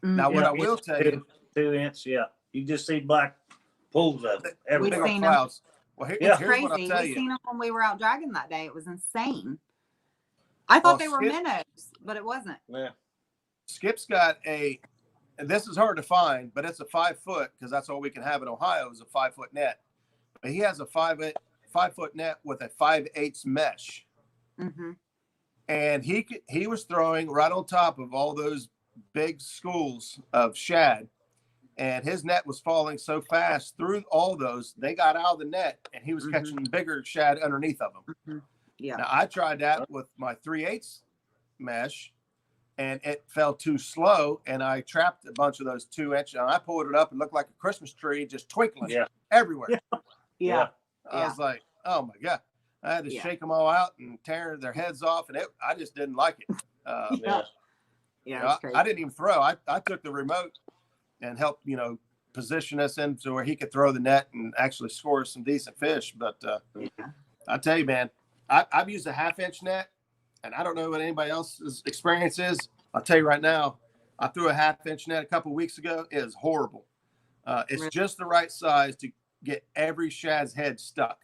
Now, what I will tell you, 2-inch, you just see black pools of it everywhere. We've seen clouds. Well, It's here's what I'll crazy. tell We you. seen them when we were out dragging that day. It was insane. I thought they were Skip- minnows, but it wasn't. Yeah. Skip's got and this is hard to find, but it's a 5 foot, because that's all we can have in Ohio is a 5 foot net. But he has a 5 foot net with a 5/8 mesh. Mm-hmm. And he was throwing right on top of all those big schools of shad, and his net was falling so fast through all those, they got out of the net, and he was catching bigger shad underneath of them. Yeah. Now I tried that with my 3/8 mesh, and it fell too slow, and I trapped a bunch of those 2-inch, and I pulled it up and looked like a Christmas tree just twinkling everywhere. Yeah. I was like, oh my God. I had to shake them all out and tear their heads off, and I just didn't like it. You know, I didn't even throw. I took the remote and helped, position us into where he could throw the net and actually score some decent fish. But I tell you, man, I've used a 1/2-inch net, and I don't know what anybody else's experience is. I'll tell you right now, I threw a 1/2-inch net a couple of weeks ago. It is horrible. It's just the right size to get every shad's head stuck.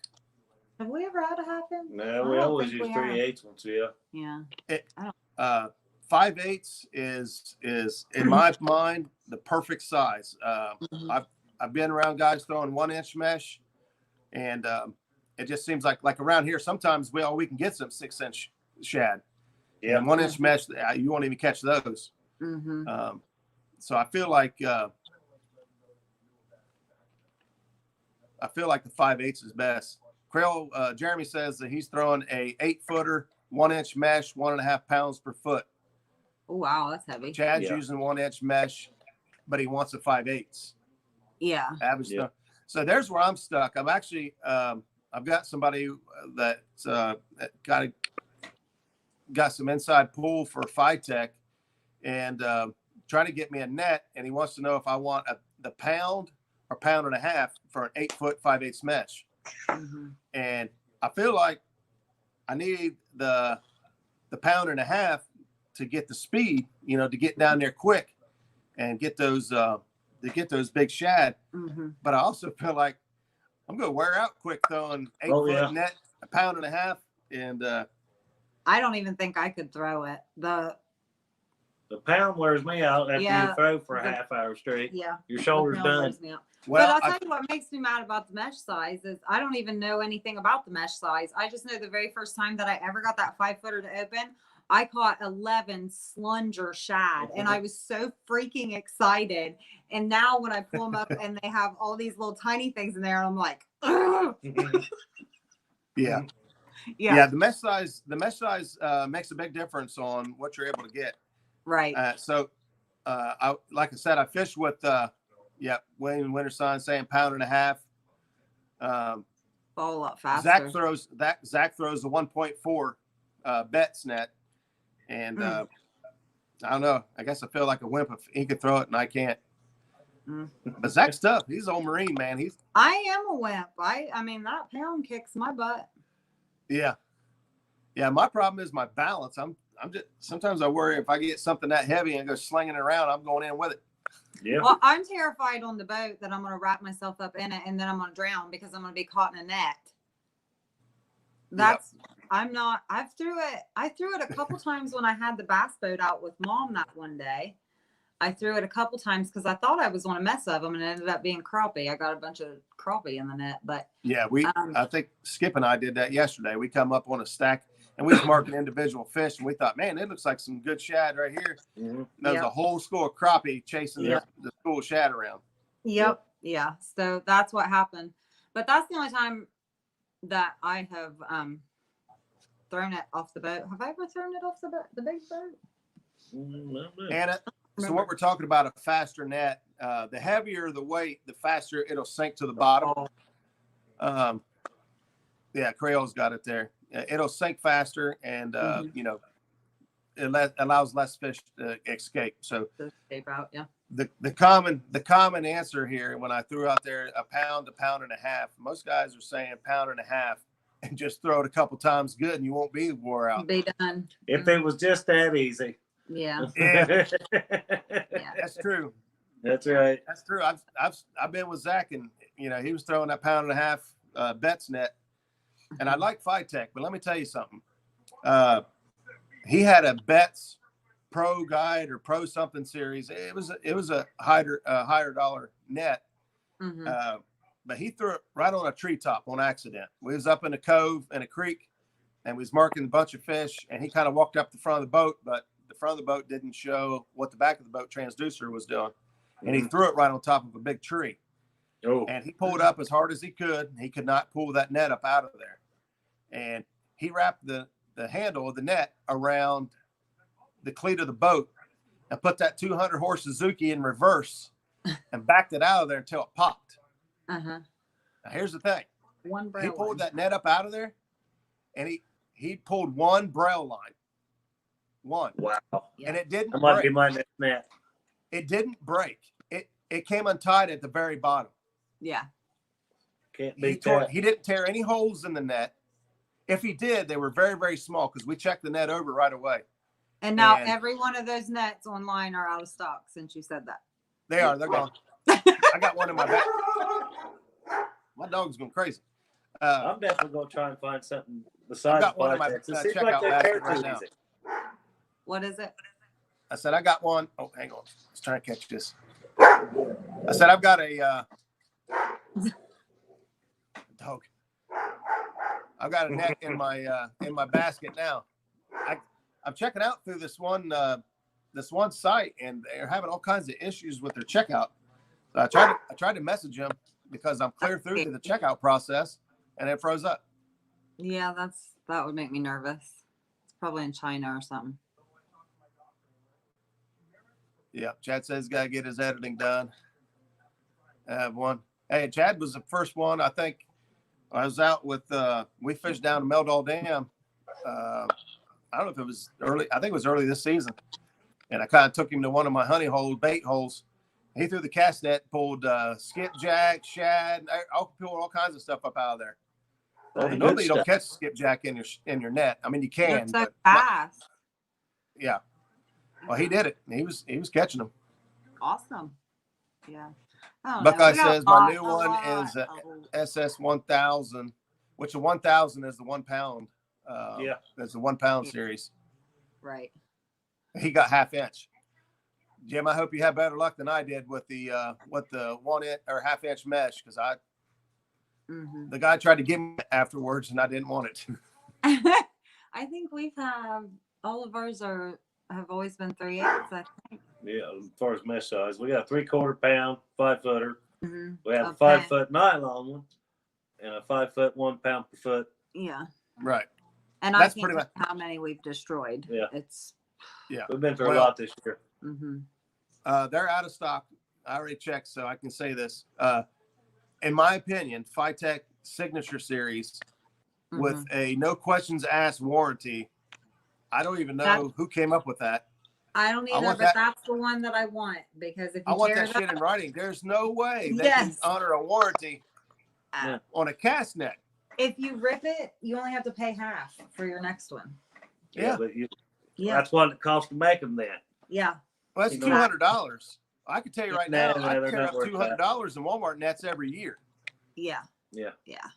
Have we ever had a 1/2-inch? No, we always use 3/8 ones. Yeah. 5/8 is in my mind the perfect size. I've been around guys throwing 1-inch mesh, and it just seems like around here sometimes we can get some 6-inch shad. Yeah, and 1-inch mesh, you won't even catch those. So I feel like the 5/8 is best. Crail, Jeremy says that he's throwing a 8-footer, 1-inch mesh, 1.5 pounds per foot. Oh, wow, that's heavy. Chad's using 1-inch mesh, but he wants a 5/8. Yeah. So there's where I'm stuck. I'm actually, I've got somebody that's got some inside pool for Phytech, and trying to get me a net, and he wants to know if I want the pound or 1.5 pounds for an 8-foot 5/8 mesh. And I feel like I need the pound and a half to get the speed, to get down there quick and get those big shad. But I also feel like I'm going to wear out quick throwing 8-foot net, a pound and a half. And I don't even think I could throw it. The pound wears me out after you throw for a half hour straight. Yeah. Your shoulder's done. Well, but I'll tell you what makes me mad about the mesh size is I don't even know anything about the mesh size. I just know the very first time that I ever got that 5-footer to open, I caught 11 slunger shad and I was so freaking excited. And now when I pull them up and they have all these little tiny things in there, I'm like, yeah. The mesh size makes a big difference on what you're able to get. Right. Like I said, I fished with William Winterson saying pound and a half. Fall a lot faster. Zach throws the 1.4 Betts net, and I don't know. I guess I feel like a wimp if he could throw it and I can't. But Zach's tough. He's an old Marine, man. I am a wimp. I mean that pound kicks my butt. Yeah. My problem is my balance. I'm just sometimes I worry if I get something that heavy and go slinging it around, I'm going in with it. Yeah. Well, I'm terrified on the boat that I'm going to wrap myself up in it and then I'm going to drown because I'm going to be caught in a net. I threw it a couple times when I had the bass boat out with Mom that one day. I threw it a couple times because I thought I was on a mess of them and it ended up being crappie. I got a bunch of crappie in the net, but yeah, I think Skip and I did that yesterday. We come up on a stack and we was marking individual fish and we thought, man, it looks like some good shad right here. There's a whole school of crappie chasing the school shad around. Yep. Yeah. So that's what happened. But that's the only time that I have thrown it off the boat. Have I ever thrown it off the big boat? Anna, so what we're talking about, a faster net, the heavier the weight, the faster it'll sink to the bottom. Creole's got it there. It'll sink faster and, it allows less fish to escape. So escape out, yeah. The common answer here, when I threw out there a pound and a half, most guys are saying pound and a half and just throw it a couple times good and you won't be wore out. Be done. If it was just that easy. Yeah. That's true. That's right. That's true. I've been with Zach and he was throwing that pound and a half Betts net, and I like Phytech, but let me tell you something. He had a Betts Pro Guide or Pro something series. It was a higher dollar net, but he threw it right on a treetop on accident. We was up in a cove in a creek, and we was marking a bunch of fish, and he kind of walked up the front of the boat, but the front of the boat didn't show what the back of the boat transducer was doing. And he threw it right on top of a big tree. And he pulled up as hard as he could. He could not pull that net up out of there. And he wrapped the handle of the net around the cleat of the boat and put that 200 horse Suzuki in reverse and backed it out of there until it popped. Now here's the thing. He pulled that net up out of there and he pulled one braille line. One. Wow. And it didn't break. Might be my next net. It didn't break. It came untied at the very bottom. Yeah. Can't beat that. He didn't tear any holes in the net. If he did, they were very, very small because we checked the net over right away. And now every one of those nets online are out of stock since you said that. They are. They're gone. I got one in my back. My dog's going crazy. I'm definitely going to try and find something besides I got one in my checkout basket right now. What is it? I said, I got one. Oh, hang on. Let's try to catch this. I said, I've got a dog. I've got a net in my basket now. I'm checking out through this one site, and they're having all kinds of issues with their checkout. So I tried to message them because I'm clear through to the checkout process, and it froze up. Yeah, that would make me nervous. It's probably in China or something. Yeah, Chad says he's got to get his editing done. I have one. Hey, Chad was the first one. I think I was out with, we fished down to Meldal Dam. I don't know if it was early. I think it was early this season. And I kind of took him to one of my honey hole bait holes. He threw the cast net, pulled skipjack, shad, pulled all kinds of stuff up out of there. Good Normally, you don't stuff. catch skipjack in your net. I mean, you They're can, so but fast. yeah. Well, he did it. He was catching them. Awesome. Yeah. I don't know. Buckeye We got a says my lot- new a one lot is of- SS 1000, which the 1000 is the 1 pound. Yeah. That's the 1 pound series. right. He got half inch. Jim, I hope you had better luck than I did with the 1 inch or half inch mesh, because Mhm. the guy tried to give me it afterwards and I didn't want it. I think we've had all of ours have always been 3/8. I think. Yeah, as far as mesh size, we got a 3/4 pound 5-footer. Mhm. We have a Okay. 5-foot nylon one and a 5-foot 1 pound per foot. Yeah. Right. And That's I can't pretty tell how many we've destroyed. Yeah. It's. Yeah. We've been through a Well- lot this year. Mhm. They're out of stock. I already checked, so I can say this. In my opinion, Phytech Signature Series with Mhm. a no questions asked warranty. I don't even know who came up with that. I don't I either, want but that- that's the one that I want, because if I you want tear that it shit up, in writing. There's no way they Yes. can honor a warranty Yeah. on a cast net. if you rip it, you only have to pay half for your next one. Yeah. But Yeah. that's what it costs to make them then. Yeah. Well, that's You know- $200. I can tell you right now, No, I they're tear not up worth that. $200 in Walmart nets every year. Yeah. Yeah. Yeah.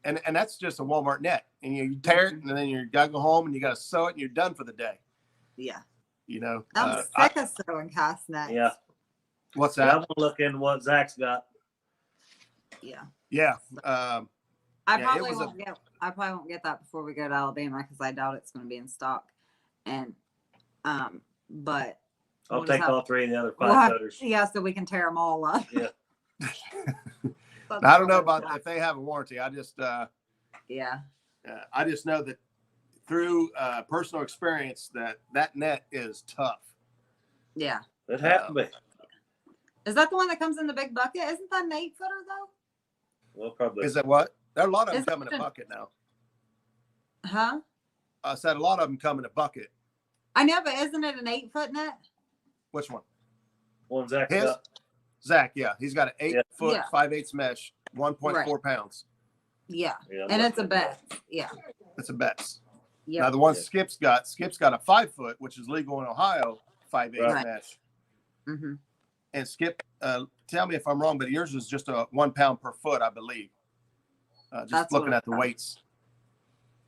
And that's just a Walmart net. And you tear it, and then you gotta go home and you gotta sew it, and you're done for the day. Yeah. You know, I'm sick of sewing cast nets. Yeah. what's Yeah, that? I'm gonna look into what Zach's got. Yeah. Yeah. I Yeah, it probably was a- won't get. I probably won't get that before we go to Alabama, because I doubt it's going to be in stock. And, but I'll we'll just take have- all 3 of the other we'll have- 5-footers. yeah, so we can tear them all up. Yeah. That's I don't know probably about what if they have a warranty. I just I- Yeah. know that through personal experience that net is tough. Yeah. It'd have to be. Is that the one that comes in the big bucket? Isn't that an 8-footer though? Well, probably. Is that what? There are a lot of them Is come in it- a bucket now. Huh? I said a lot of them come in a bucket. I know, but isn't it an 8-foot net? Which one? One Zach's His? got. Zach, yeah. He's got an 8-foot, Yeah. 5/8 mesh, 1.4 pounds. Yeah. Yeah, I'm And it's a looking at bet. Yeah. It's a Betts. Yeah. Now, the one Yeah. Skip's got a 5-foot, which is legal in Ohio, 5/8 Right. mesh. Mm-hmm. And Skip, tell me if I'm wrong, but yours is just a 1 pound per foot, I believe. Just That's looking what at the I thought. weights.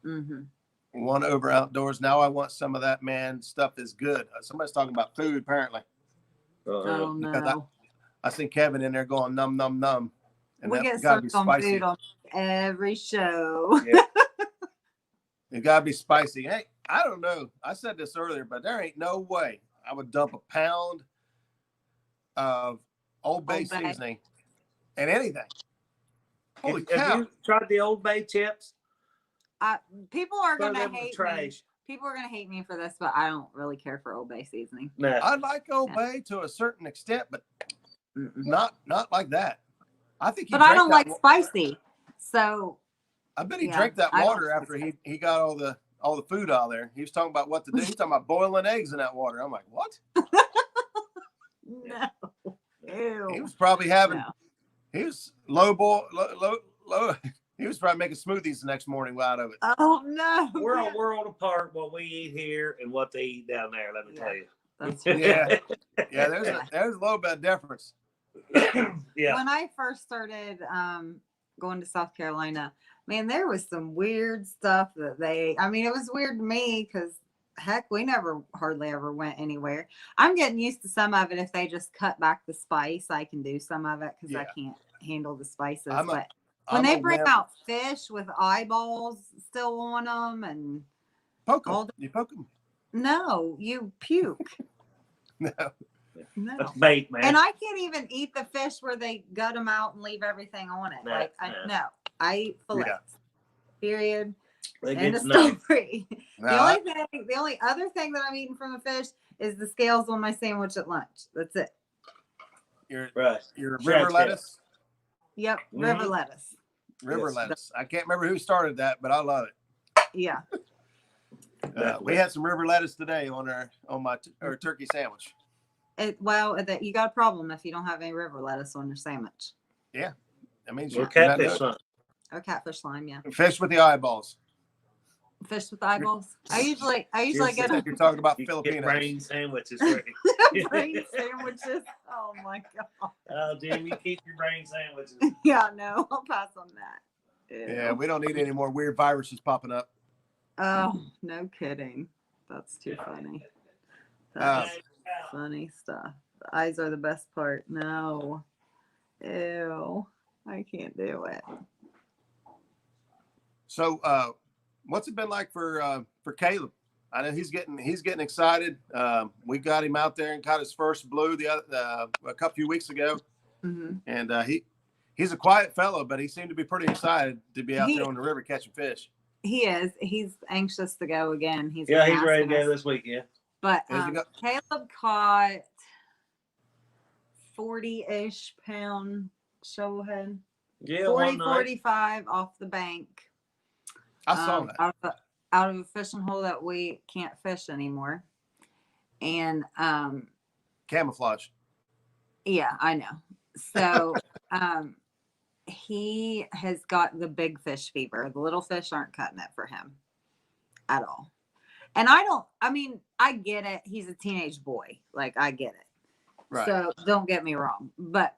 Mm-hmm. One over outdoors. Now I want some of that, man. Stuff is good. Somebody's talking about food, apparently. Oh because no. I seen Kevin in there going num, num, num. And We that get gotta be served on spicy. food on every show. Yeah. It gotta be spicy. Hey, I don't know. I said this earlier, but there ain't no way I would dump a pound of Old Bay Old Bay. seasoning and anything. Holy Have cow. you tried the Old Bay chips? People are Throw gonna them in the hate me. trash. People are gonna hate me for this, but I don't really care for Old Bay seasoning. Nah. I like Old Yeah. Bay to a certain extent, but Mm-mm. not like that. I think he But I drank don't that like wa- spicy. So I bet he yeah, drank that I don't water like after he got all the food out of there. He was talking about what to do. He's talking about boiling eggs in that water. I'm like, what? no. Ew. He was probably having No. he was low. He was probably making smoothies the next morning out of it. Oh no. We're a world apart what we eat here and what they eat down there, let me tell you. That's Yeah. Yeah, there's a little bit of difference. Yeah. When I first started going to South Carolina, man, there was some weird stuff that I mean, it was weird to me because heck, we never hardly ever went anywhere. I'm getting used to some of it. If they just cut back the spice, I can do some of it because I Yeah. can't handle the spices. I'm a- But when I'm they a bring wimp. out fish with eyeballs still on them, and Poke 'em. all the- You poke them. no, you puke. No. No. That's bait, man. And I can't even eat the fish where they gut them out and leave everything on it. Nah, Like, nah. I eat fillets. Yeah. Period. They End get of to know. story. Nah, The only other thing that I'm eating from the fish is the scales on my sandwich at lunch. That's it. your Right. your Shad river scale. lettuce. Yep, river Mhm. lettuce. River Yes. lettuce. I can't remember who started that, but I love it. Yeah. We had some river lettuce today on our turkey sandwich. That you got a problem if you don't have any river lettuce on your sandwich I mean, Or you're catfish not- slime. or catfish slime. Yeah, fish with the eyeballs. fish with eyeballs. I usually Yes, get I think you're talking about You get Filipinos. brain sandwiches, right? brain sandwiches. Oh my god. Oh, Jim, you keep your brain sandwiches. Yeah, no, I'll pass on that. Ew. Yeah, we don't need any more weird viruses popping up. Oh, no kidding. That's too funny. Uh, That's funny stuff. The eyes are the best part. No. Ew. I can't do it. So, what's it been like for Caleb? I know he's getting excited. We got him out there and caught his first blue a few weeks ago, Mm-hmm. and he's a quiet fellow, but he seemed to be pretty excited to be out there on the river catching fish. He is. He's anxious to go again. He's Yeah, been he's ready to asking go us. this weekend. But There you go. Caleb caught 40-ish pound shovelhead. Yeah, 40, one night. 45 off the bank. I saw that. Out of a fishing hole that we can't fish anymore. And Camouflage. yeah, I know. So he has got the big fish fever. The little fish aren't cutting it for him at all. And I get it. He's a teenage boy. Like, I get it. Right. So don't get me wrong. But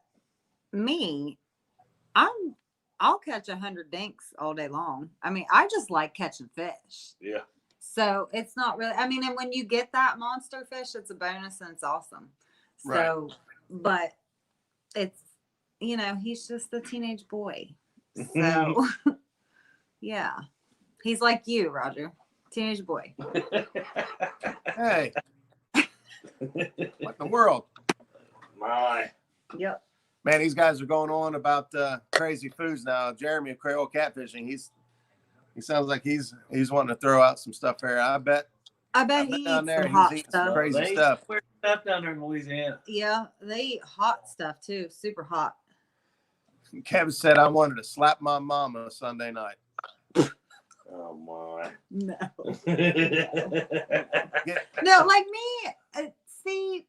me, I'll catch 100 dinks all day long. I mean, I just like catching fish. Yeah. So it's not really, and when you get that monster fish, it's a bonus and it's awesome. So, but it's, he's just a teenage boy. So, yeah. He's like you, Roger. Teenage boy. Hey, what in the world? My. Yep. Man, these guys are going on about crazy foods now. Jeremy of Creole Catfishing, he sounds like he's wanting to throw out some stuff here. I bet He down eats there some he's hot eating some stuff. crazy They eat stuff. weird stuff down there in Louisiana. Yeah, they eat hot stuff too. Super hot. Kevin said I wanted to slap my mama Sunday night. Oh my. No. Yeah, No, like me, see,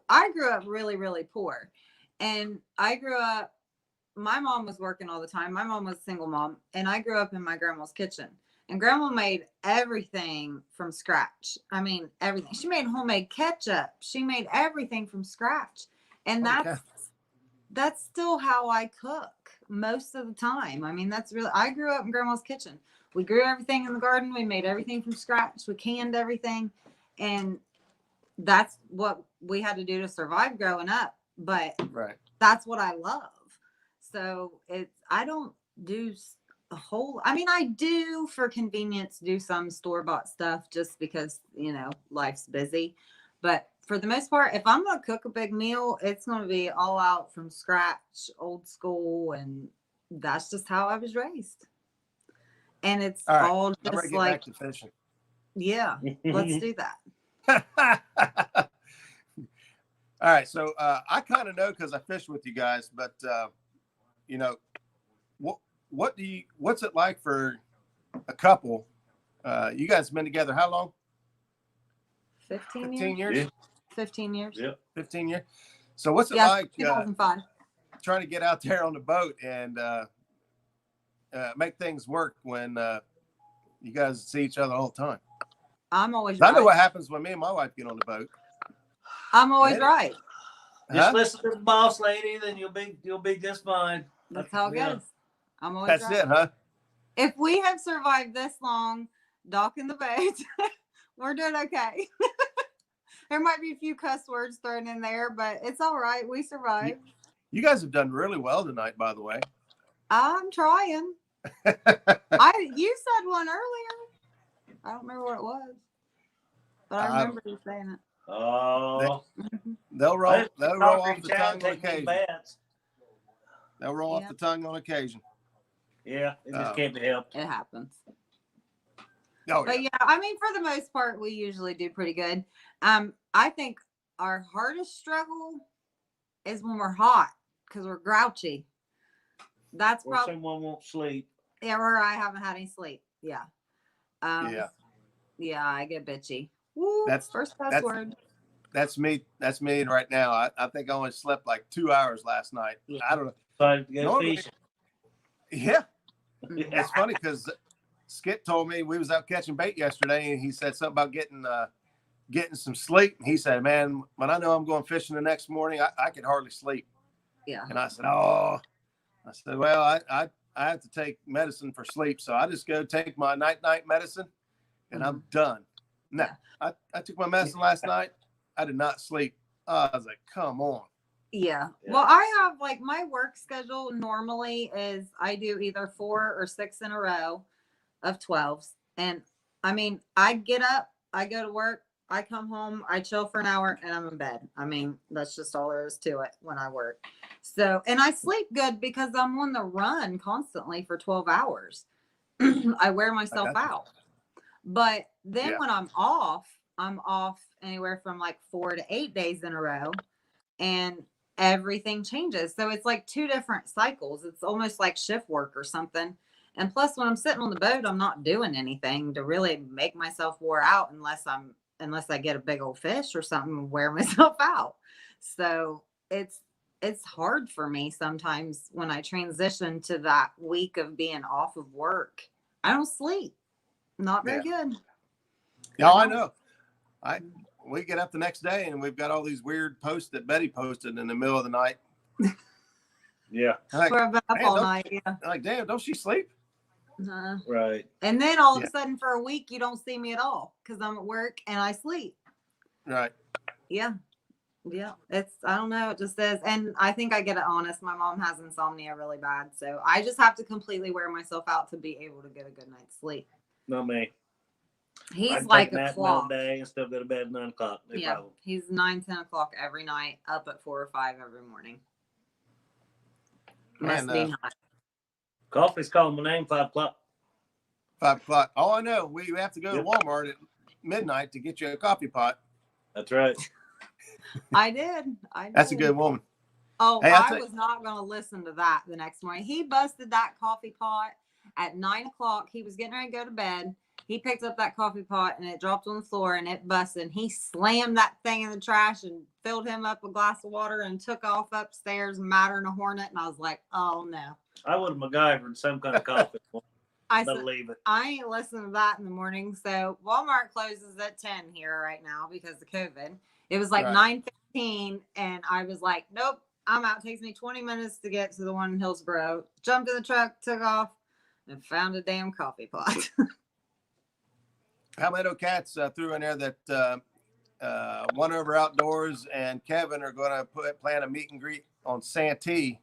I grew up really, really poor. And I grew up, my mom was working all the time. My mom was a single mom. And I grew up in my grandma's kitchen. And grandma made everything from scratch. I mean, everything. She made homemade ketchup. She made everything from scratch. And Okay. that's still how I cook most of the time. I mean, I grew up in grandma's kitchen. We grew everything in the garden. We made everything from scratch. We canned everything. And that's what we had to do to survive growing up. But right. that's what I love. So I don't do I do for convenience, do some store-bought stuff just because, life's busy. But for the most part, if I'm going to cook a big meal, it's going to be all out from scratch, old school. And that's just how I was raised. And it's All right. all I'm ready to just get like, back to fishing. yeah, let's do that. All right, so I kind of know because I fished with you guys, but what's it like for a couple? You guys been together how long? 15 15 years? years? 15 years. Yep. 15 years. So what's it Yeah, like 2005. trying to get out there on the boat and make things work when you guys see each other all the time? I'm always I know right. what happens when me and my wife get on the boat. I'm always Yeah. right. Just Huh? listen to the boss lady, then you'll be just fine. That's how it Yeah. goes. I'm always That's right. it, huh? If we have survived this long docking the boat, we're doing okay. There might be a few cuss words thrown in there, but it's all right. We survived. You guys have done really well tonight, by the way. I'm trying. You said one earlier. I don't remember what it was, but I remember you saying it. Oh. They'll roll off the tongue on occasion. Bats. They'll roll off Yeah. the tongue on occasion. Yeah, it just Oh. can't be helped. It happens. Oh, But yeah. yeah, for the most part, we usually do pretty good. I think our hardest struggle is when we're hot because we're grouchy. That's Or probably someone won't sleep. where I haven't had any sleep. Yeah. Yeah. Yeah, I get bitchy. Woo, That's- first cuss that's- word. That's me. That's me right now. I think I only slept like 2 hours last night. Yeah. I don't know. Decided to go Normally- fishing. Yeah, Mhm. it's funny because Skip told me we was out catching bait yesterday, and he said something about getting some sleep. And he said, "Man, when I know I'm going fishing the next morning, I can hardly sleep." Yeah. And I said, "Oh," I said, "Well, I have to take medicine for sleep, so I just go take my night medicine, and I'm done." No, Yeah. I took my medicine last night. I did not sleep. I was like, "Come on." Yeah. Yeah. Well, I have like my work schedule normally is I do either 4 or 6 in a row of 12s. And I mean, I get up, I go to work, I come home, I chill for an hour, and I'm in bed. I mean, that's just all there is to it when I work. So, and I sleep good because I'm on the run constantly for 12 hours. I wear myself got you. out. But then Yeah. when I'm off anywhere from like 4 to 8 days in a row, and everything changes. So it's like 2 different cycles. It's almost like shift work or something. And plus, when I'm sitting on the boat, I'm not doing anything to really make myself wore out unless I get a big old fish or something and wear myself out. So it's hard for me sometimes when I transition to that week of being off of work. I don't sleep. Not very good. Yeah, I know. We get up the next day and we've got all these weird posts that Betty posted in the middle of the night. Yeah. Like, We're up man, all don't- night. Yeah. like, damn, don't she sleep? Right. And then all of Yeah. a sudden for a week, you don't see me at all because I'm at work and I sleep. Right. Yeah. Yeah. I don't know. It just says, and I think I get it honest. My mom has insomnia really bad. So I just have to completely wear myself out to be able to get a good night's sleep. Not me. He's I'd like take a nap clock. all day and still go to bed at 9 o'clock. No Yeah. problem. He's 9, 10 o'clock every night, up at 4 or 5 every morning. Must Man, be nice. Coffee's calling my name 5 o'clock. 5 o'clock. Oh, I know. We have to go to Yep. Walmart at midnight to get you a coffee pot. That's right. I did. That's a good woman. Oh, Hey, I'll I tell you- was not going to listen to that the next morning. He busted that coffee pot at 9 o'clock. He was getting ready to go to bed. He picked up that coffee pot and it dropped on the floor and it busted. He slammed that thing in the trash and filled him up a glass of water and took off upstairs, madder than a hornet. And I was like, oh no. I would have MacGyvered some kind of coffee. I said, Believe it. I ain't listening to that in the morning. So Walmart closes at 10 here right now because of COVID. It was like Right. 9:15 and I was like, nope, I'm out. It takes me 20 minutes to get to the one in Hillsboro. Jumped in the truck, took off, and found a damn coffee pot. Palmetto Cats threw in there that One Over Outdoors and Kevin are going to plan a meet and greet on Santee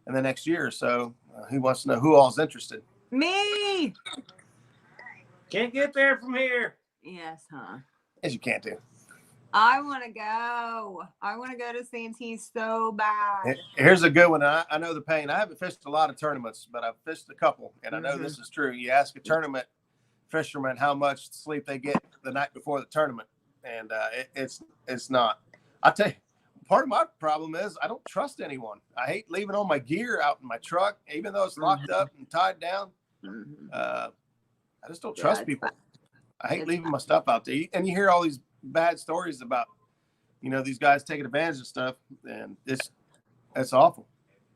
in the next year. So he wants to know who all's interested. Me. Can't get there from here. Yes, huh? As you can't do. I want to go. I want to go to Santee so bad. Here's a good one. I know the pain. I haven't fished a lot of tournaments, but I've fished a couple, and I know Mhm. this is true. You ask a tournament fisherman how much sleep they get the night before the tournament, and it's not. I tell you, part of my problem is I don't trust anyone. I hate leaving all my gear out in my truck, even though it's locked up and tied down. Mhm. I just don't Yeah, trust it's people. bad. I hate It's leaving bad. my stuff out there, and you hear all these bad stories about, these guys taking advantage of stuff, and it's awful.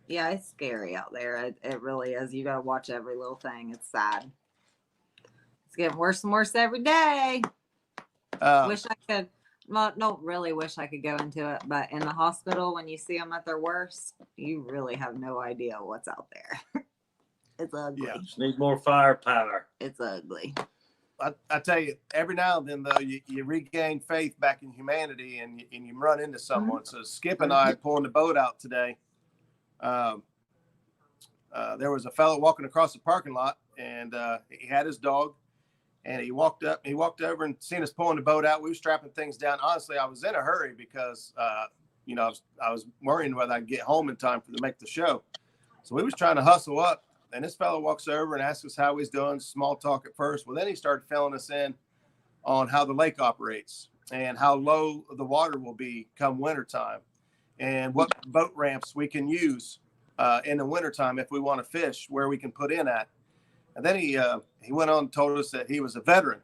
Yeah, it's scary out there. It really is. You got to watch every little thing. It's sad. It's getting worse and worse every day. Wish I could. Well, don't really wish I could go into it, but in the hospital, when you see them at their worst, you really have no idea what's out there. It's ugly. Yeah. Just need more firepower. It's ugly. I tell you, every now and then, though, you regain faith back in humanity, and you run into someone. So Skip and I pulling the boat out today. There was a fellow walking across the parking lot, and he had his dog, and he walked over and seen us pulling the boat out. We were strapping things down. Honestly, I was in a hurry because I was worrying whether I'd get home in time to make the show. So we was trying to hustle up. And this fellow walks over and asks us how he's doing, small talk at first. Well, then he started filling us in on how the lake operates and how low the water will be come wintertime and what boat ramps we can use in the wintertime if we want to fish, where we can put in at. And then he went on and told us that he was a veteran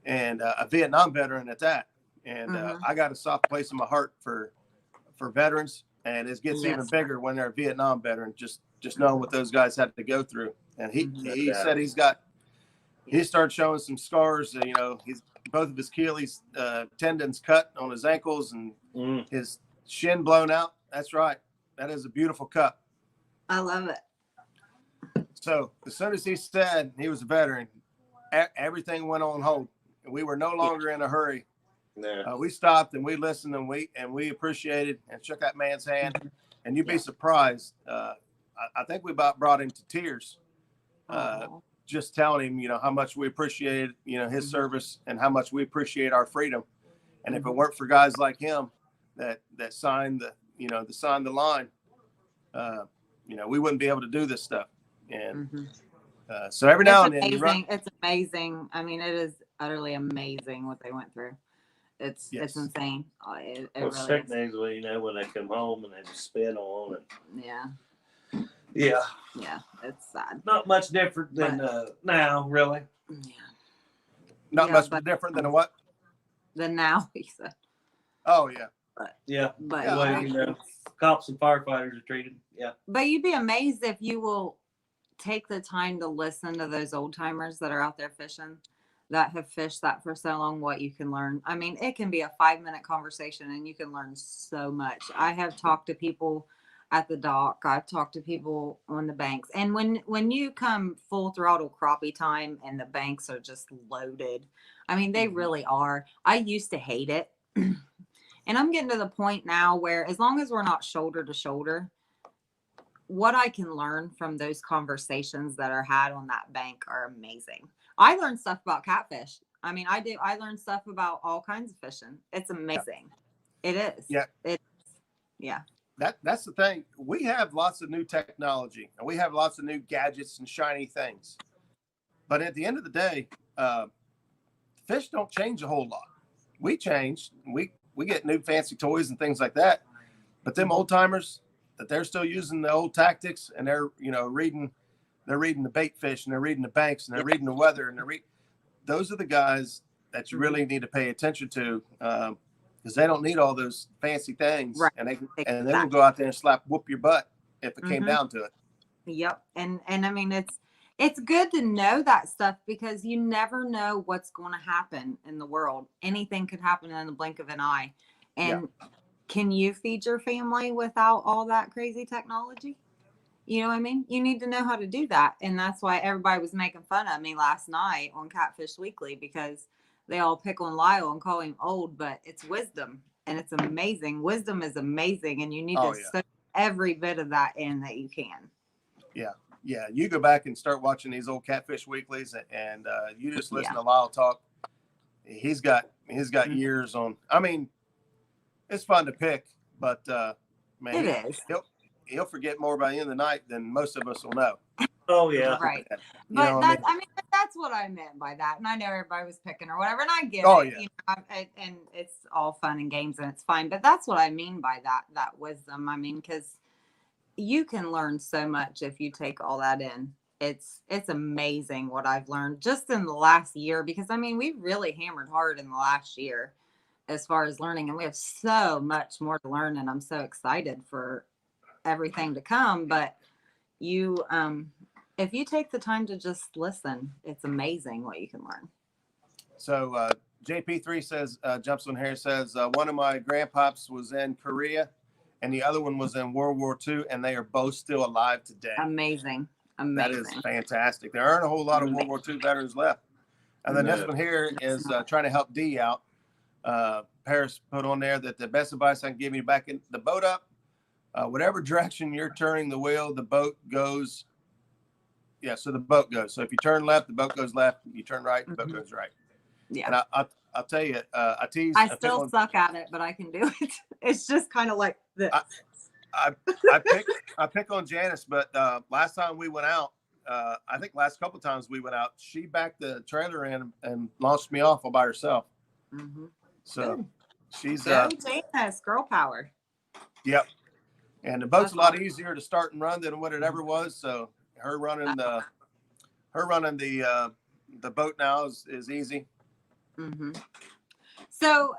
and a Vietnam veteran at that. And Mhm. I got a soft place in my heart for veterans, and it gets even Yes. bigger when they're a Vietnam veteran. Just knowing what those guys had to go through. And he Mhm. he said he started showing some scars. He's both of his Achilles tendons cut on his ankles and his shin blown out. That's right. That is a beautiful cut. I love it. So as soon as he said he was a veteran, everything went on hold. We were no longer in a hurry. Yeah. We stopped and we listened and we appreciated and shook that man's hand. And you'd be surprised. I think we about brought him to tears. Just telling him, how much we appreciated, his service and how much we appreciate our freedom. And if it weren't for guys like him that signed the line, we wouldn't be able to do this stuff. And so every now and then it's amazing. I mean, it is utterly amazing what they went through. It's insane. It Well, really sick is. days when they come home and they just spin on it. Yeah, Yeah. it's sad. Not much different than now, really. Yeah. Not much different than what? Than now, he said. Oh yeah. But the way, cops and firefighters are treated. Yeah. But you'd be amazed if you will take the time to listen to those old timers that are out there fishing, that have fished that for so long, what you can learn. I mean, it can be a 5-minute conversation and you can learn so much. I have talked to people at the dock. I've talked to people on the banks. And when you come full throttle crappie time and the banks are just loaded, I mean, they really are. I used to hate it. And I'm getting to the point now where as long as we're not shoulder to shoulder, what I can learn from those conversations that are had on that bank are amazing. I learned stuff about catfish. I mean, I learned stuff about all kinds of fishing. It's amazing. It is. Yeah. That's the thing. We have lots of new technology and we have lots of new gadgets and shiny things. But at the end of the day, fish don't change a whole lot. We change. We get new fancy toys and things like that. But them old timers, that they're still using the old tactics and they're reading the bait fish and they're reading the banks and they're reading the weather and those are the guys that you really need to pay attention to because they don't need all those fancy things, right. and they will go out there and whoop your butt if it came down to it. Yep. And I mean, it's good to know that stuff because you never know what's going to happen in the world. Anything could happen in the blink of an eye. And can you feed your family without all that crazy technology? You know what I mean? You need to know how to do that. And that's why everybody was making fun of me last night on Catfish Weekly because they all pick on Lyle and call him old, but it's wisdom and it's amazing. Wisdom is amazing. And you need to soak every bit of that in that you can. Yeah. Yeah. You go back and start watching these old Catfish Weeklies and you just listen to Lyle talk. He's got years on. I mean, it's fun to pick, but man, it is. He'll forget more by the end of the night than most of us will know. Oh yeah, right. But that's what I meant by that. And I know everybody was picking or whatever, and I get it. And it's all fun and games, and it's fine. But that's what I mean by that wisdom. I mean, because you can learn so much if you take all that in. It's amazing what I've learned just in the last year. Because I mean, we've really hammered hard in the last year as far as learning, and we have so much more to learn. And I'm so excited for everything to come. But you if you take the time to just listen, it's amazing what you can learn. So JP3 says jumps on here, says one of my grandpops was in Korea and the other one was in World War II, and they are both still alive today. Amazing. That is fantastic. There aren't a whole lot of World War II veterans left. And then this one here is trying to help D out. Paris put on there that the best advice I can give you back in the boat up. Whatever direction you're turning the wheel, the boat goes. Yeah, so the boat goes. So if you turn left, the boat goes left. If you turn right, the boat goes right. Yeah. And I'll tell you, I tease. I still suck at it, but I can do it. It's just kind of like this. I pick on Janice, but last time we went out, I think last couple of times we went out, she backed the trailer in and launched me off all by herself. Mm-hmm. So she's Janice, girl power. Yep. And the boat's a lot easier to start and run than what it ever was. So her running the boat now is easy. Mm-hmm. So,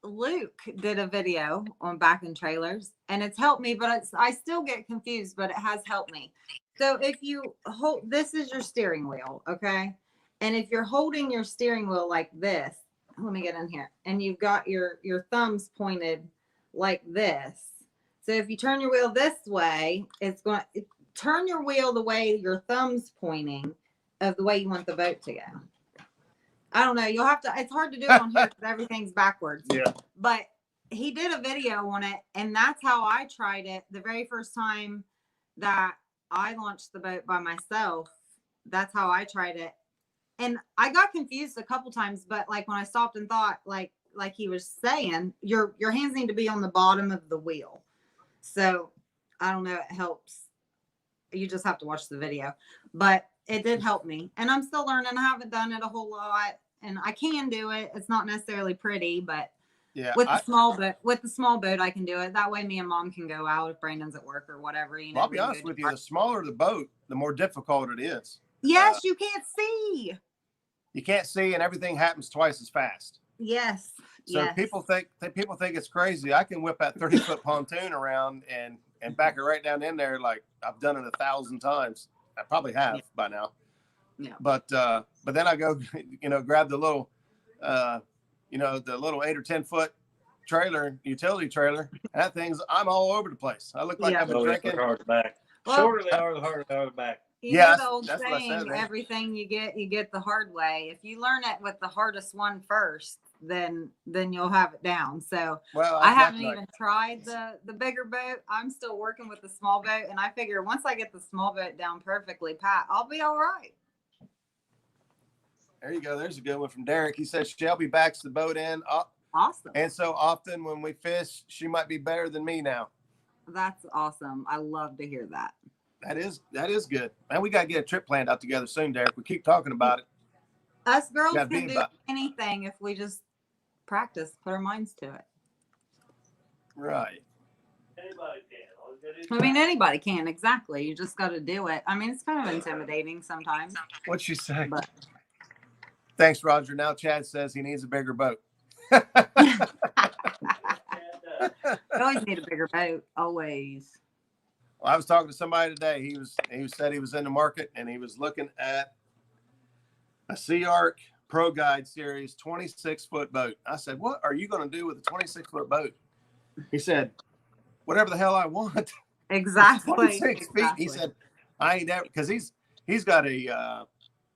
Luke did a video on back in trailers, and it's helped me, but I still get confused, but it has helped me. So if you hold, this is your steering wheel, okay? And if you're holding your steering wheel like this, let me get in here, and you've got your thumbs pointed like this. So if you turn your wheel this way, it's going to turn your wheel the way your thumb's pointing of the way you want the boat to go. I don't know. You'll have to, it's hard to do it on here because everything's backwards. Yeah. But he did a video on it, and that's how I tried it the very first time that I launched the boat by myself. That's how I tried it. And I got confused a couple times, but like when I stopped and thought, like he was saying, your hands need to be on the bottom of the wheel. So I don't know, it helps. You just have to watch the video. But it did help me. And I'm still learning. I haven't done it a whole lot. And I can do it. It's not necessarily pretty, but Yeah. with the small boat, I can do it. That way me and mom can go out if Brandon's at work or whatever. You know, I'll be honest with you, the smaller the boat, the more difficult it is. Yes, you can't see. You can't see, and everything happens twice as fast. Yes. So yes. people think it's crazy. I can whip that 30-foot pontoon around and back it right down in there like I've done it 1,000 times. I probably have by now. Yeah. But then I go, grab the little, the little 8 or 10 foot trailer, utility trailer. That I'm all over the place. I look like I've been drinking. Hard to back. Well, Shorter they are, the harder they are to back. You know the old saying, everything you get the hard way. If you learn it with the hardest one first, then you'll have it down. So I haven't even tried the bigger boat. I'm still working with the small boat, and I figure once I get the small boat down perfectly pat, I'll be all right. There you go. There's a good one from Derek. He says Shelby backs the boat in. Awesome. And so often when we fish, she might be better than me now. That's awesome. I love to hear that. That is good. Man, we got to get a trip planned out together soon, Derek. We keep talking about it. Us girls can do anything if we just practice, put our minds to it. Right. Anybody can. I mean, anybody can. Exactly. You just got to do it. I mean, it's kind of intimidating sometimes. What'd she say? But... Thanks, Roger. Now Chad says he needs a bigger boat. You always need a bigger boat. Always. Well, I was talking to somebody today. He said he was in the market and he was looking at a Sea Arc Pro Guide Series 26-foot boat. I said, "What are you going to do with a 26-foot boat?" He said, "Whatever the hell I want." Exactly. 26 feet. He said, "I ain't ever," because he's got a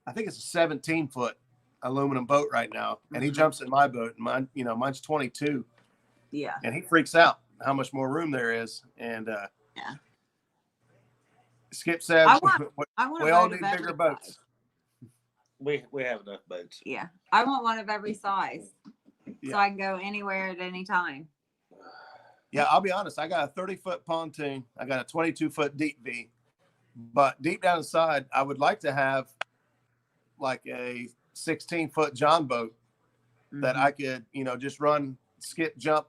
I think it's a 17-foot aluminum boat right now, and he jumps in my boat. And mine's 22. Yeah. And he freaks out how much more room there is. And yeah. Skip said, I want we all need bigger boats. We have enough boats. Yeah. I want one of every size. Yeah. So I can go anywhere at any time. Yeah, I'll be honest. I got a 30-foot pontoon. I got a 22-foot deep V. But deep down inside, I would like to have like a 16-foot John boat that I could, just run, skip, jump,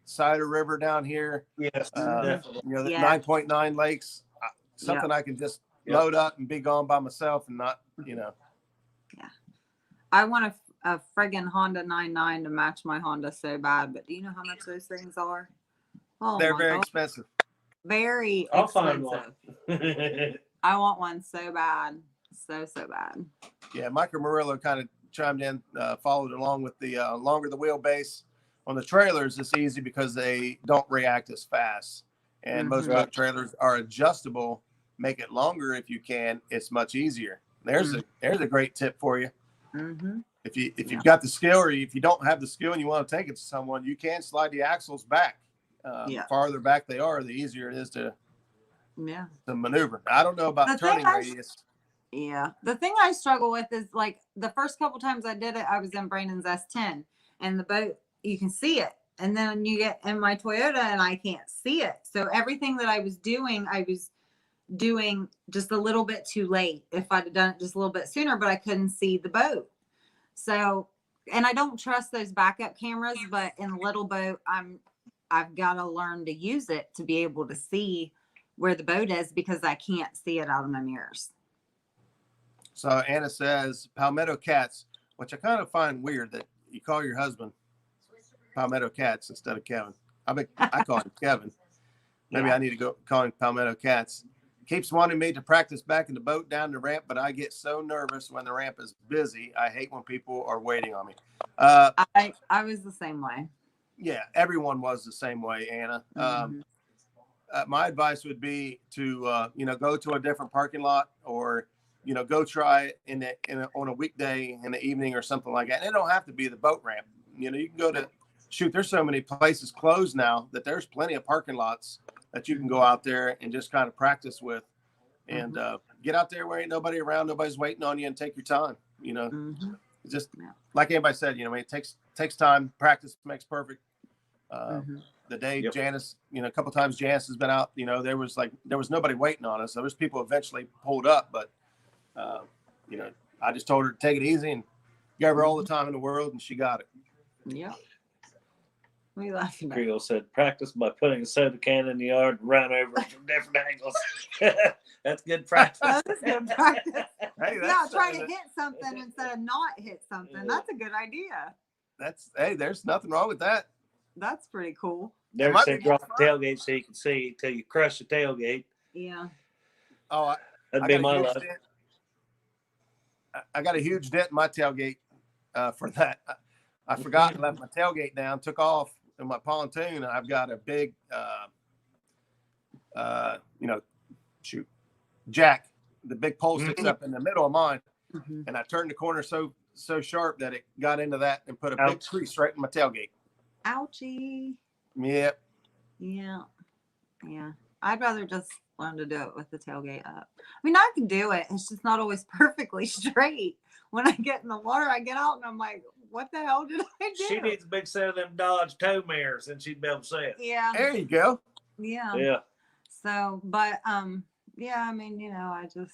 side of river down here. Yes, definitely. The 9.9 lakes. Something I can just load up and be gone by myself and not, Yeah. I want a friggin' Honda 99 to match my Honda so bad, but do you know how much those things are? Oh, they're very expensive. Very I'll expensive. find one. I want one so bad. So bad. Yeah, Michael Murillo kind of chimed in, followed along with the longer the wheelbase. On the trailers, it's easy because they don't react as fast. And most boat trailers are adjustable. Make it longer if you can. It's much easier. There's a great tip for you. If you've got the skill, or if you don't have the skill and you want to take it to someone, you can slide the axles back. The farther back they are, the easier it is to maneuver. I don't know about turning radius. The thing I struggle with is like the first couple times I did it, I was in Brandon's S10 and the boat, you can see it. And then you get in my Toyota and I can't see it. So everything that I was doing just a little bit too late. If I'd have done it just a little bit sooner, but I couldn't see the boat. So, and I don't trust those backup cameras, but in a little boat, I've got to learn to use it to be able to see where the boat is because I can't see it out of my mirrors. So Anna says Palmetto cats, which I kind of find weird that you call your husband Palmetto Cats instead of Kevin. I call him Kevin. Maybe Yeah. I need to go call him Palmetto Cats. Keeps wanting me to practice back in the boat down the ramp, but I get so nervous when the ramp is busy. I hate when people are waiting on me. I was the same way. Yeah, everyone was the same way, Anna. Mhm. My advice would be to go to a different parking lot, or go try it on a weekday in the evening or something like that. And it don't have to be the boat ramp. You can go to there's so many places closed now that there's plenty of parking lots that you can go out there and just kind of practice with, and get out there where ain't nobody around, nobody's waiting on you, and take your time. Mhm. It's just like anybody said, it takes time. Practice makes perfect. Mhm. The day Yep. Janice, a couple times Janice has been out, there was nobody waiting on us. There was people eventually pulled up, but I just told her to take it easy and gave her all the time in the world, and she got it. Yeah. What are you laughing at? Creole said, practice by putting a soda can in the yard and run over it from different angles. That's good practice. That is good practice. Hey, Yeah, try to hit something instead of not hit something. That's a good idea. There's nothing wrong with that. That's pretty cool. Never might said be drop more the fun. tailgate so you can see till you crush the tailgate. Yeah. Oh, That'd I be got a my huge luck. dent. I got a huge dent in my tailgate for that. I forgot and left my tailgate down, took off in my pontoon, and I've got a big, jack. The big pole sticks up in the middle of mine, Mhm. and I turned the corner so sharp that it got into that and put a big Ouch. crease right in my tailgate. Ouchie. Yep. Yeah. Yeah. I'd rather just learn to do it with the tailgate up. I mean, I can do it. It's just not always perfectly straight. When I get in the water, I get out and I'm like, what the hell did I do? She needs a big set of them Dodge tow mirrors, and she'd be able to see it. Yeah. There you go. Yeah. Yeah. So, but yeah, I mean, I just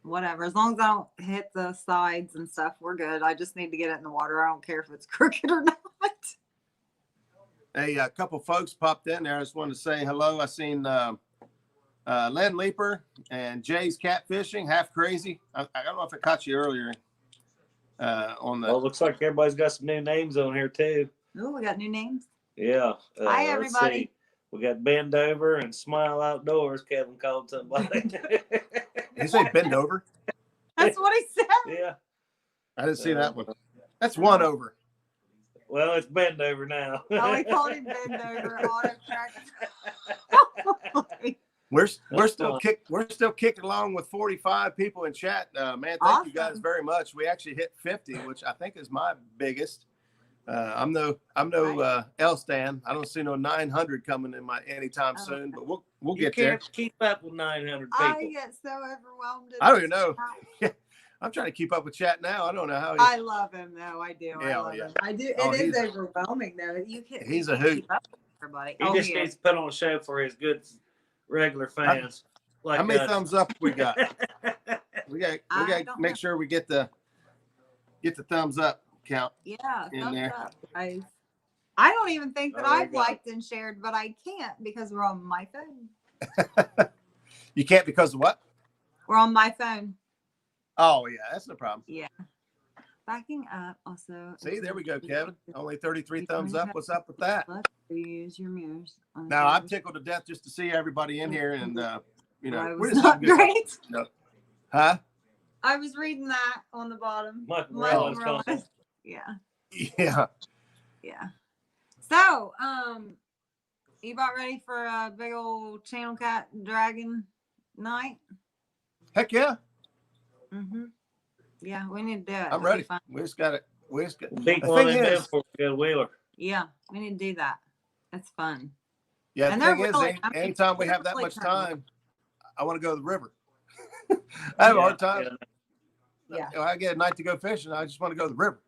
whatever. As long as I don't hit the sides and stuff, we're good. I just need to get it in the water. I don't care if it's crooked or not. Hey, a couple folks popped in there. I just wanted to say hello. I seen Len Leaper and Jay's Catfishing, Half Crazy. I don't know if I caught you earlier on the. Well, it looks like everybody's got some new names on here too. Oh, we got new names. Yeah. Hi, let's everybody. see. We got Bend Over and Smile Outdoors. Kevin called somebody. Did you say Bend Over? That's what he said. Yeah. I didn't see that one. That's one over. Well, it's Bend Over now. Oh, we called him Bend Over. We're That's still kicking along with 45 people in chat. Man, thank you guys Awesome. very much. We actually hit 50, which I think is my biggest. I'm no L-Stan. I don't see no 900 coming in anytime Oh, soon, okay. but we'll You get there. can't keep up with 900 I people. get so overwhelmed. I don't even know. I'm trying to keep up with chat now. I don't know how. I love him though. I do. Yeah, I love yeah. him. I do. Oh, It is he's- overwhelming though. You can't. He's you a can't hoot. keep up with everybody. He just needs to put on a show for his good regular fans. Like How many us. thumbs up we got? We got I to don't make know. sure we get the thumbs up count. Yeah, in thumbs there. up, guys. I don't even think that Oh, there you I've go. liked and shared, but I can't because we're on my phone. You can't because of what? We're on my phone. Oh yeah, that's no problem. Yeah. Backing up also. See, there we go, Kevin. Only 33 thumbs up. What's up with that? Use your mirrors. on the Now I'm photos. tickled to death just to see everybody in here, and I we're was just not having a good time. great. Huh? I was reading that on the bottom. Michael Morales Morales. Morales. Yeah. Yeah. Yeah. So, you about ready for a big old channel cat dragon night? Heck yeah. Mm-hmm. Yeah, we need to do it. I'm It'll be ready. fun. We just got it. We just got. Beat The one thing of them is- before we go to Wheeler. Yeah, we need to do that. It's fun. Yeah. And The they're thing is, really- I mean, anytime we they're have that really much trying to- time, I want to go to the river. I have a hard time. Yeah. If I get a night to go fishing, I just want to go to the river.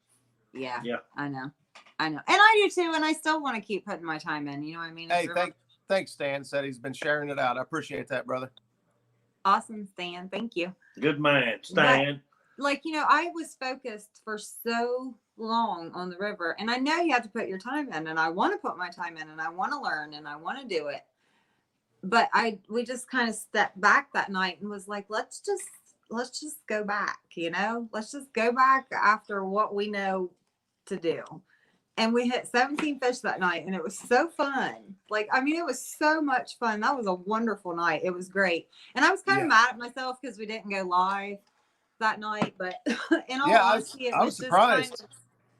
Yeah. Yeah. I know. And I do too. And I still want to keep putting my time in. You know what I mean? Hey, It's really thanks, Stan. Said he's been sharing it out. I appreciate that, brother. awesome, Stan. Thank you. Good man, Stan. Like, I was focused for so long on the river, and I know you have to put your time in, and I want to put my time in, and I want to learn, and I want to do it. But we just kind of stepped back that night and was like, let's just go back, let's just go back after what we know to do. And we hit 17 fish that night, and it was so fun. Like, I mean, it was so much fun. That was a wonderful night. It was great. And I was kind of mad at myself because we didn't go live that night. But in all honesty, I was surprised. Just kind of,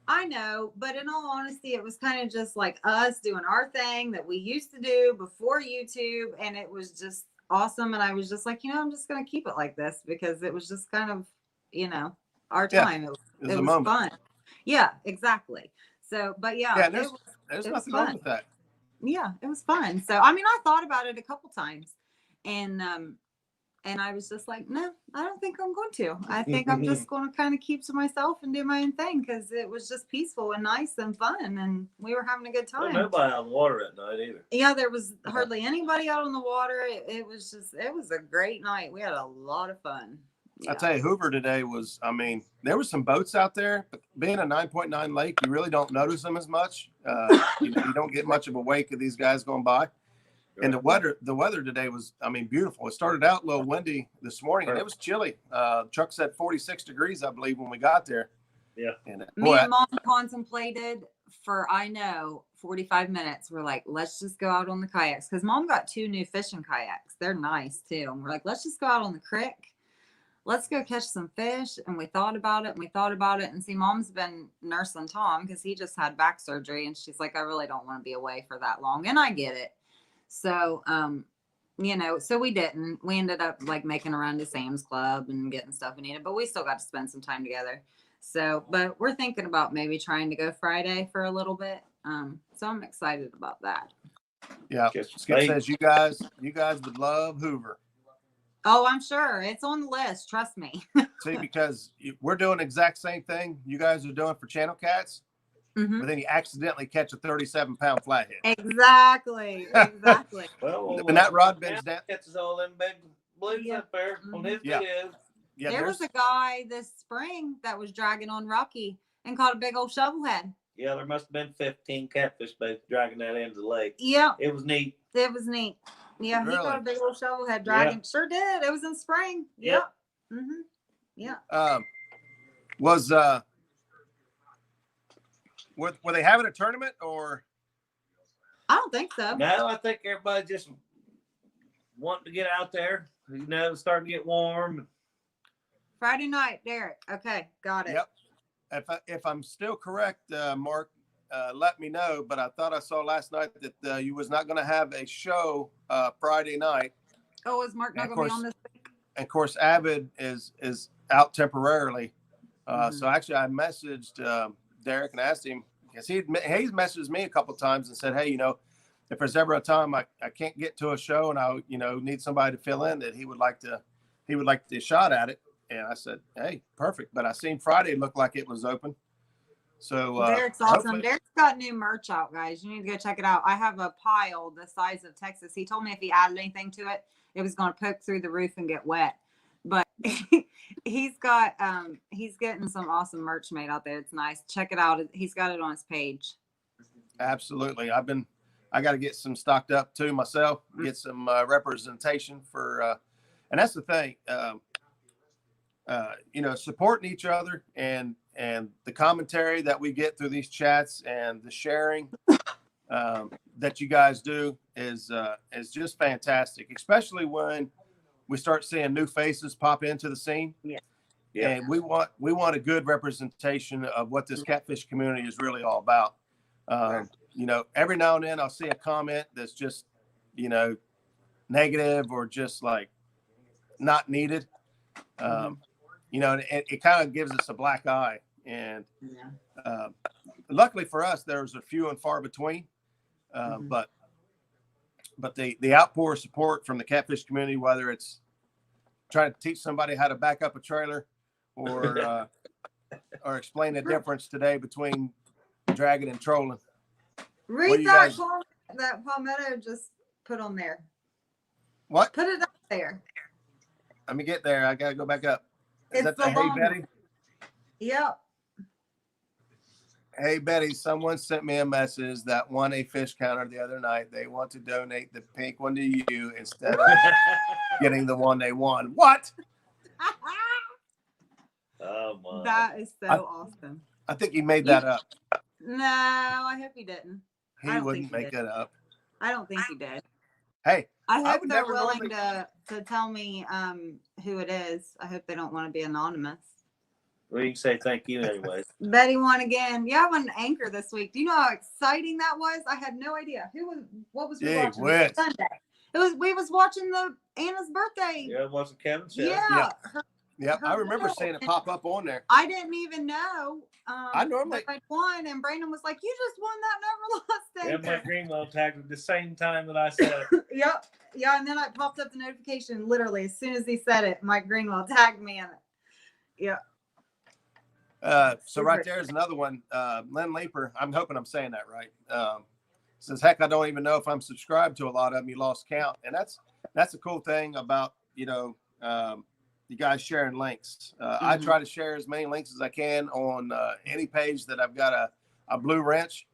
I know, but in all honesty, it was kind of just like us doing our thing that we used to do before YouTube. And it was just awesome. And I was just like, I'm just going to keep it like this because it was just kind of, our time. Yeah, it was fun. Yeah, exactly. So, but yeah, there's nothing wrong with that. Yeah, it was fun. So, I mean, I thought about it a couple times, and I was just like, no, I don't think I'm going to. I think I'm just going to kind of keep to myself and do my own thing because it was just peaceful and nice and fun, and we were having a good time. Well, nobody out on the water at night either. Yeah, there was hardly anybody out on the water. It was a great night. We had a lot of fun. Yeah. I tell you, Hoover today was, there were some boats out there, but being a 9.9 lake, you really don't notice them as much. You don't get much of a wake of these guys going by. And the weather today was, beautiful. It started out a little windy this morning and it was chilly. Chuck said 46 degrees, I believe, when we got there. Yeah. And me and Mom contemplated for, 45 minutes. We're like, let's just go out on the kayaks. Cause Mom got 2 new fishing kayaks. They're nice too. And we're like, let's just go out on the creek. Let's go catch some fish. And we thought about it and see, Mom's been nursing Tom because he just had back surgery. And she's like, I really don't want to be away for that long. And I get it. So, so we didn't. We ended up like making a run to Sam's Club and getting stuff we needed, but we still got to spend some time together. So, but we're thinking about maybe trying to go Friday for a little bit. So I'm excited about that. Yeah. Skip says you guys would love Hoover. Oh, I'm sure it's on the list. Trust me. See, because we're doing the exact same thing you guys are doing for channel cats, but then you accidentally catch a 37-pound flathead. Exactly. Well, when that rod bends down, catches all them big blues up there on his videos. Yeah, there was a guy this spring that was dragging on Rocky and caught a big old shovelhead. Yeah, there must have been 15 catfish boats dragging that into the lake. Yeah. It was neat. Yeah, really? He caught a big old shovelhead dragging. Yeah. Sure did. It was in spring. Yep. Mm-hmm. Yeah. Were they having a tournament or? I don't think so. No, I think everybody just wanting to get out there. Starting to get warm. Friday night, Derek. Okay, got it. Yep. If I'm still correct, Mark, let me know. But I thought I saw last night that you was not going to have a show Friday night. Oh, is Mark not going to be on this week? And of course, Avid is out temporarily. So actually, I messaged Derek and asked him because he's messaged me a couple of times and said, hey, if there's ever a time I can't get to a show and I need somebody to fill in, that he would like to a shot at it. And I said, hey, perfect. But I seen Friday look like it was open. So Derek's awesome. Derek's got new merch out, guys. You need to go check it out. I have a pile the size of Texas. He told me if he added anything to it, it was going to poke through the roof and get wet. But he's getting some awesome merch made out there. It's nice. Check it out. He's got it on his page. Absolutely. I got to get some stocked up too myself, get some representation for, and that's the thing, supporting each other and the commentary that we get through these chats and the sharing that you guys do is just fantastic, especially when we start seeing new faces pop into the scene. Yeah. And we want a good representation of what this catfish community is really all about. Every now and then I'll see a comment that's just, negative or just like not needed. It kind of gives us a black eye. And luckily for us, there's a few and far between. But the outpour of support from the catfish community, whether it's trying to teach somebody how to back up a trailer or explain the difference today between dragging and trolling. Read that Palmetto just put on there. What? Put it up there. Let me get there. I got to go back up. Is it's that the Hey Betty? Yep. Hey Betty, someone sent me a message that won a fish counter the other night. They want to donate the pink one to you instead of getting the one they won. What? Oh my! That is so awesome. I think he made that up. No, I hope he didn't. He I don't wouldn't think he make did. it up. I don't think he did. Hey, I I hope would they're never willing normally. to tell me who it is. I hope they don't want to be anonymous. Well, you can say thank you anyway. Betty won again. Yeah, I won an anchor this week. Do you know how exciting that was? I had no idea. What was we Gee watching? whiz. Sunday. We was watching the Anna's birthday. Yeah, watching Kevin's show. Yeah. Yep, her I remember bill. seeing it pop up on there. I didn't even know I normally- that I'd won, and Brandon was like, "You just won that never lost Yeah, anchor." Mike Greenwell tagged at the same time that I said it. Yep. Yeah, and then I popped up the notification literally as soon as he said it. Mike Greenwell tagged me in it. Yeah. So right there is another one. Lynn Leaper, I'm hoping I'm saying that right. Says, heck, I don't even know if I'm subscribed to a lot of them. You lost count. And that's a cool thing about, you guys sharing links. I try to share as many links as I can on any page that I've got a blue wrench.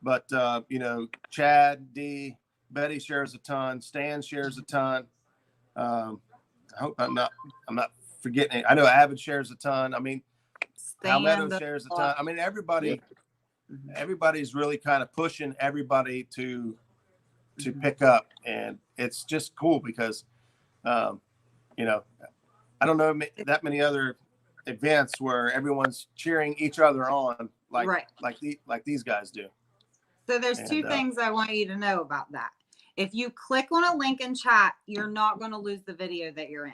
But, Chad, D, Betty shares a ton. Stan shares a ton. I hope I'm not forgetting it. I know Avid shares a ton. I mean, Palmetto shares a ton. I mean, everybody's really kind of pushing everybody to pick up, and it's just cool because, I don't know that many other events where everyone's cheering each other on like these guys do. So there's two things I want you to know about that. If you click on a link in chat, you're not going to lose the video that you're in.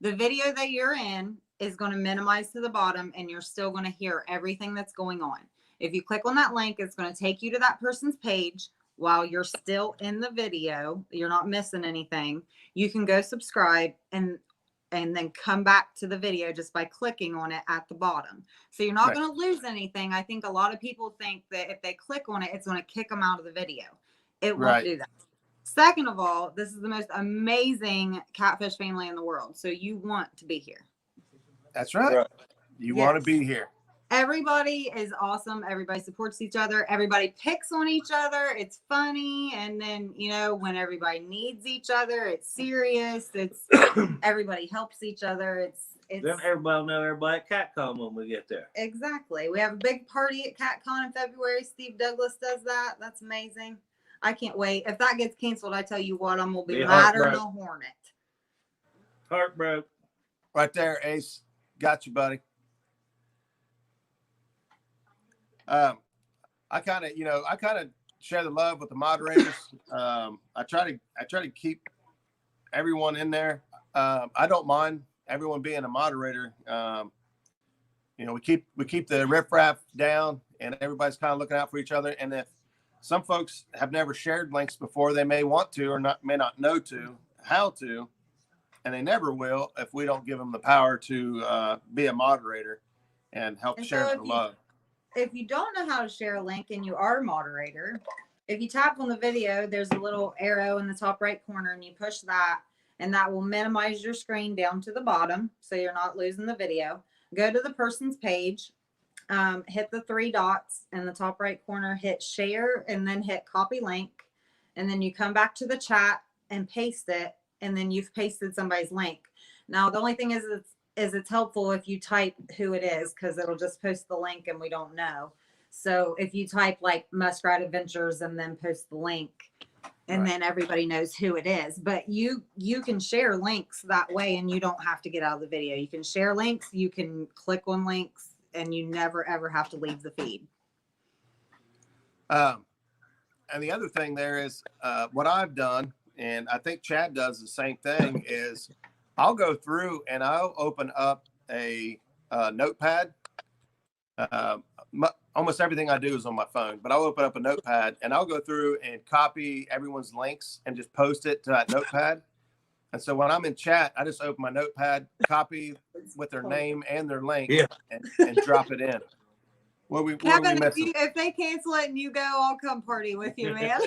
The video that you're in is going to minimize to the bottom, and you're still going to hear everything that's going on. If you click on that link, it's going to take you to that person's page while you're still in the video. You're not missing anything. You can go subscribe and then come back to the video just by clicking on it at the bottom. So you're not going to lose anything. I think a lot of people think that if they click on it, it's going to kick them out of the video. It won't do that. Second of all, this is the most amazing catfish family in the world. So you want to be here. That's right. You want to be here. Everybody is awesome. Everybody supports each other. Everybody picks on each other. It's funny. And then, when everybody needs each other, it's serious. It's everybody helps each other. It's then everybody will know everybody at CatCon when we get there. Exactly. We have a big party at CatCon in February. Steve Douglas does that. That's amazing. I can't wait. If that gets canceled, I tell you what, I'm going to be madder than a hornet. Heart broke. Right there, Ace. Got you, buddy. I kind of share the love with the moderators. I try to keep everyone in there. I don't mind everyone being a moderator. We keep the riffraff down, and everybody's kind of looking out for each other. And if some folks have never shared links before, they may want to or may not know how to, and they never will if we don't give them the power to be a moderator and help share the love. If you don't know how to share a link and you are a moderator, if you tap on the video, there's a little arrow in the top right corner, and you push that, and that will minimize your screen down to the bottom so you're not losing the video. Go to the person's page, hit the three dots in the top right corner, hit share, and then hit copy link, and then you come back to the chat and paste it, and then you've pasted somebody's link. Now, the only thing is it's helpful if you type who it is, because it'll just post the link and we don't know. So if you type like Muskrat Adventures and then post the link, and then everybody knows who it is. But you can share links that way, and you don't have to get out of the video. You can share links, you can click on links, and you never ever have to leave the feed. And the other thing there is what I've done, and I think Chad does the same thing, is I'll go through and I'll open up a notepad. Almost everything I do is on my phone, but I'll open up a notepad and I'll go through and copy everyone's links and just post it to that notepad. And so when I'm in chat, I just open my notepad, copy with their name and their link, and drop it in. Kevin, if they cancel it and you go, I'll come party with you, man.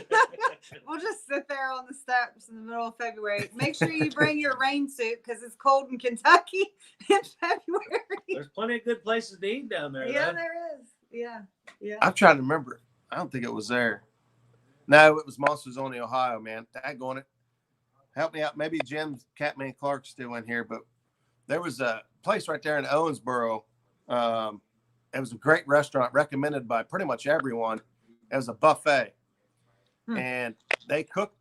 We'll just sit there on the steps in the middle of February. Make sure you bring your rain suit because it's cold in Kentucky in February. There's plenty of good places to eat down there. Yeah, there is. Yeah. I'm trying to remember. I don't think it was there. No, it was Monsters on the Ohio, man. Daggone it. Help me out. Maybe Jim Catman Clark's still in here, but there was a place right there in Owensboro. it was a great restaurant recommended by pretty much everyone. It was a buffet, and they cook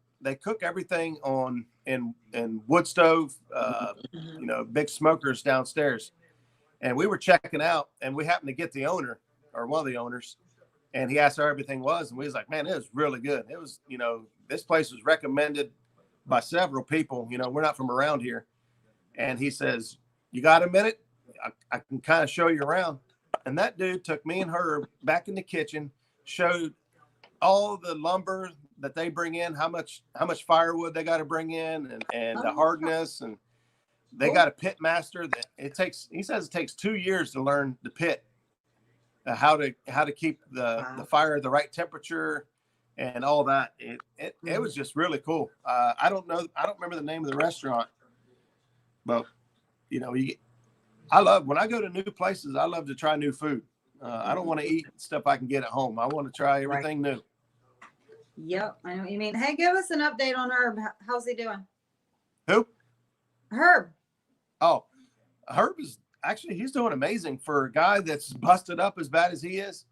everything in wood stove, big smokers downstairs. And we were checking out, and we happened to get the owner or one of the owners, and he asked how everything was, and we was like, man, it was really good. It was, this place was recommended by several people. We're not from around here. And he says, you got a minute? I can kind of show you around. And that dude took me and her back in the kitchen, showed all the lumber that they bring in, how much firewood they got to bring in, and the hardness, and they got a pit master that he says it takes 2 years to learn the pit, how to keep the fire at the right temperature and all that. It was just really cool. I don't remember the name of the restaurant, but I love, when I go to new places, I love to try new food. I don't want to eat stuff I can get at home. I want to try everything new. Yep, I know what you mean. Hey, give us an update on Herb. How's he doing? Who? Herb. Oh, Herb is actually, he's doing amazing for a guy that's busted up as bad as he is.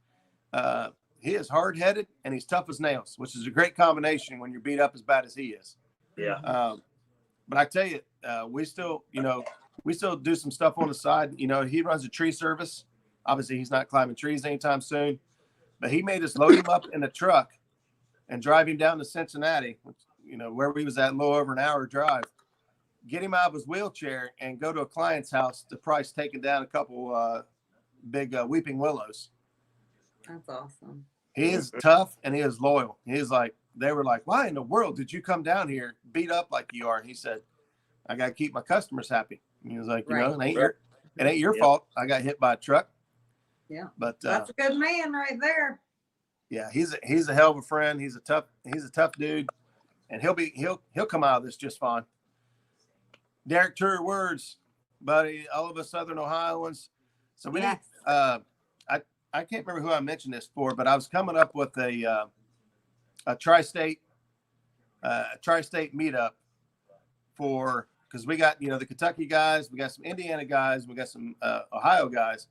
He is hard-headed and he's tough as nails, which is a great combination when you're beat up as bad as he is. Yeah. But I tell you, we still do some stuff on the side. He runs a tree service. Obviously, he's not climbing trees anytime soon, but he made us load him up in a truck and drive him down to Cincinnati, which, where we was at, a little over an hour drive, get him out of his wheelchair and go to a client's house to price taking down a couple big weeping willows. That's awesome. He is tough and he is loyal. They were like, why in the world did you come down here beat up like you are? And he said, I got to keep my customers happy. And he was like, it ain't your fault. I got hit by a truck. Yeah. But that's a good man right there. Yeah, he's a hell of a friend. He's a tough dude, and he'll come out of this just fine. Derek, true words, buddy. All of us Southern Ohioans. So we need, I can't remember who I mentioned this for, but I was coming up with a tri-state meetup because we got the Kentucky guys, we got some Indiana guys, we got some Ohio guys,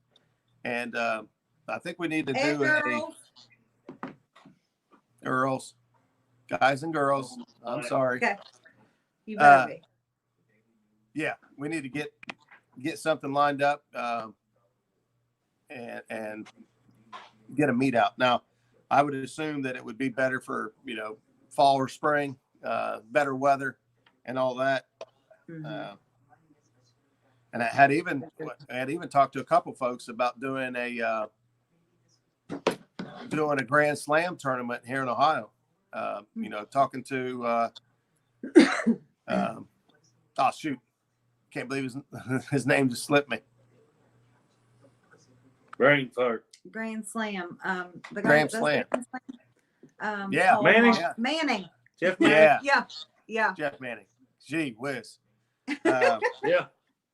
and I think we need to do girls, guys and girls. I'm sorry. Okay. You better be. Yeah, we need to get something lined up and get a meet out. Now, I would assume that it would be better for fall or spring, better weather, and all that. Mm-hmm. And I had even talked to a couple folks about doing a Grand Slam tournament here in Ohio. Talking to oh shoot, can't believe his name just slipped me. Brain fart. Grand Slam. The Grand Slam. Yeah, Manning. Manning. Jeff Manning. Yeah. Jeff Manning. Gee whiz. Yeah.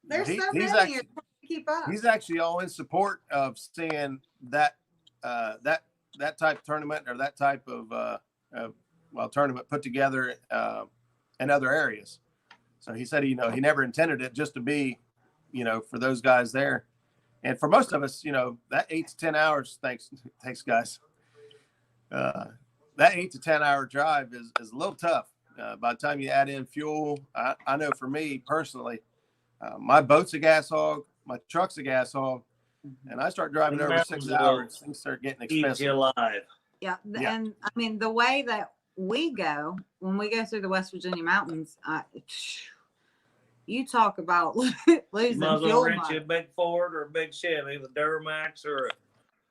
There's so many. Actually, keep up. He's actually all in support of seeing that type of tournament or that type of tournament put together in other areas. So he said, he never intended it just to be, for those guys there. And for most of us, that 8 to 10 hours, thanks guys. That 8 to 10 hour drive is a little tough. By the time you add in fuel, I know for me personally, my boat's a gas hog, my truck's a gas hog, and I start driving over 6 hours, things start getting expensive. Eat you alive. Yeah. And I mean, the way that we go, when we go through the West Virginia mountains, you talk about losing Might as well fuel rent money. you a big Ford or a big Chevy with a Duramax or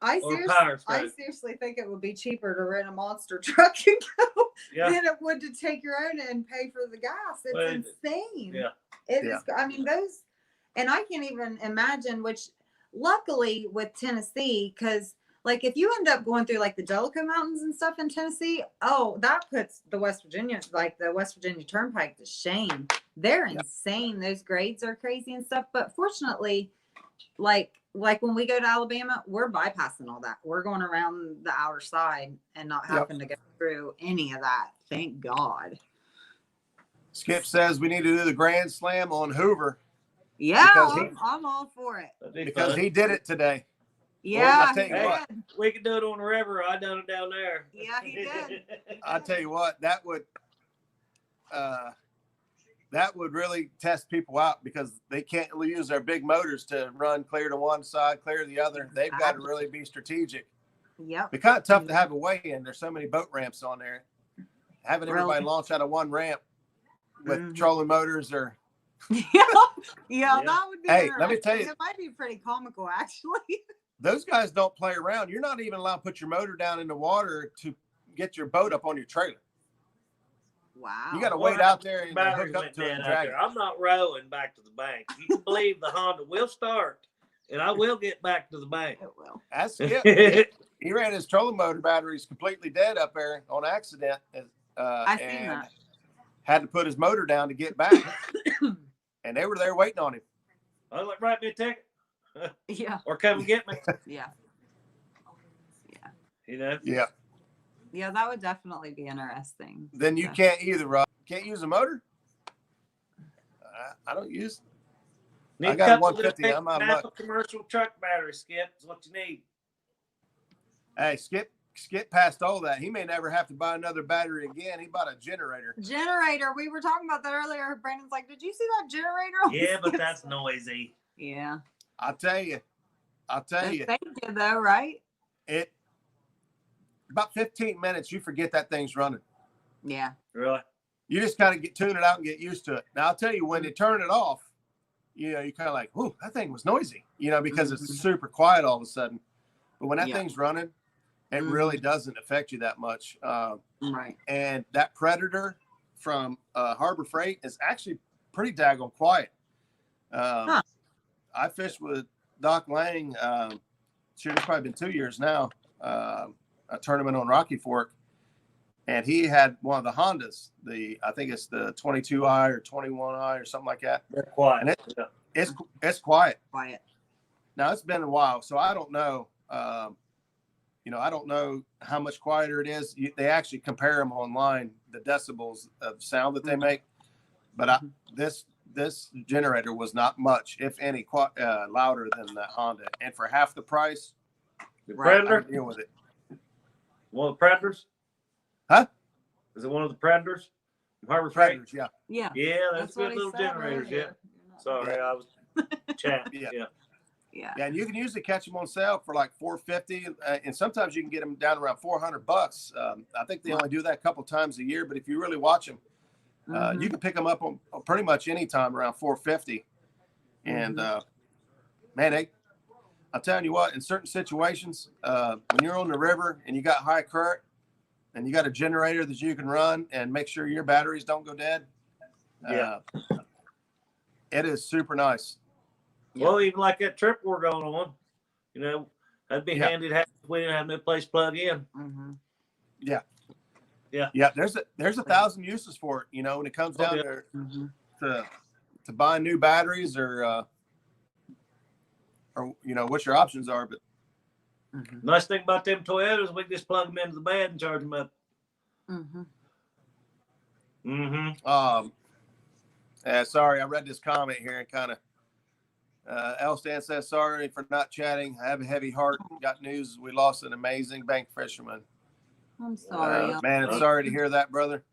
I Power seriously think it would be cheaper to rent a monster truck and go than it would to take your own and pay for the gas. It's insane. Yeah. It is. I mean, those, and I can't even imagine, which luckily with Tennessee, because like if you end up going through like the Jellicoe Mountains and stuff in Tennessee, that puts the West Virginia Turnpike to shame. They're insane. Those grades are crazy and stuff. But fortunately, like when we go to Alabama, we're bypassing all that. We're going around the outer side and not having to go through any of that. Thank God. Skip says we need to do the Grand Slam on Hoover. Yeah, Because I'm all for it. Because he did it today. Yeah, I'll tell he you what. did. We can do it on the river. I done it down there. Yeah, he did. I'll tell you what, that would really test people out because they can't use their big motors to run clear to one side, clear to the other. They've got to really be strategic. Yep. It's kind of tough to have a weigh-in. There's so many boat ramps on there. Having everybody Really? launch out of one ramp with Mhm. trolling motors or Yeah, that would be Hey, let me tell interesting. you- It might be pretty comical, actually. those guys don't play around. You're not even allowed to put your motor down in the water to get your boat up on your trailer. Wow. You got to Well, wait out there and batteries hook up went to it dead and out drag there. it. I'm not rowing back to the bank. You can believe the Honda will start, and I will get back to the bank. It will. That's Skip. He ran his trolling motor batteries completely dead up there on accident. I seen and that. had to put his motor down to get back. And they were there waiting on him. I was like, write me a ticket Yeah. or come and get me. Yeah. You know? Yeah. Yeah, that would definitely be interesting. Then you So- can't either, Rob. Can't use a motor? I don't use. Need I a got a couple 150. little I'm not Napa much. commercial truck battery, Skip, is what you need. Hey, Skip passed all that. He may never have to buy another battery again. He bought a generator. Generator. We were talking about that earlier. Brandon's like, "Did you see that generator?" on Yeah, but Skip's-" that's noisy. Yeah. I'll tell you. It's safe though, right? It about 15 minutes, you forget that thing's running. Yeah. Really? You just kind of tune it out and get used to it. Now I'll tell you, when you turn it off, you know, you kind of like, "Whoa, that thing was noisy," you know, because Mhm. it's super quiet all of a sudden. But when that Yeah. thing's running, it Mhm. really doesn't affect you that much. Right. And that Predator from Harbor Freight is actually pretty daggone quiet. Huh. I fished with Doc Lang. Shoot, it's probably been 2 years now. A tournament on Rocky Fork, and he had one of the Hondas. I think it's the 22i or 21i or something like that. They're quiet. And Yeah. it's quiet. Quiet. Now it's been a while, so I don't know. You know, I don't know how much quieter it is. They actually compare them online, the decibels of sound that they make. But this generator was not much, if any, louder than that Honda. And for half the price, The Right. I Predator? can deal with it. One of the Predators? Huh? Is it one of the Predators? Harbor Freight? Predators, yeah. Yeah. Yeah, that's what good he little said generators. Yeah. earlier. Sorry, I was chatting. Yeah. Yeah. Yeah. Yeah, and you can usually catch them on sale for like $450, and sometimes you can get them down around $400. I think they only do that a couple times a year, but if you really watch them, Mhm. you can pick them up on pretty much any time around $450. And man, I'm telling you what, in certain situations, when you're on the river and you got high current and you got a generator that you can run and make sure your batteries don't go dead, it is super nice. Well, even like that trip we're going on, you know, that'd be Yeah. handy to have if we didn't have no place to plug in. Mhm. Yeah, there's a thousand uses for it, you know, when it comes down Mhm. to buying new batteries or you know what your options are. But Mhm. Nice thing about them Toyotas, we can just plug them into the bed and charge them up. Mhm. Mm-hmm. Sorry, I read this comment here and kind of Elstan says, "Sorry for not chatting. I have a heavy heart. Got news. We lost an amazing bank fisherman." I'm sorry. Man, I'm sorry to hear that, brother.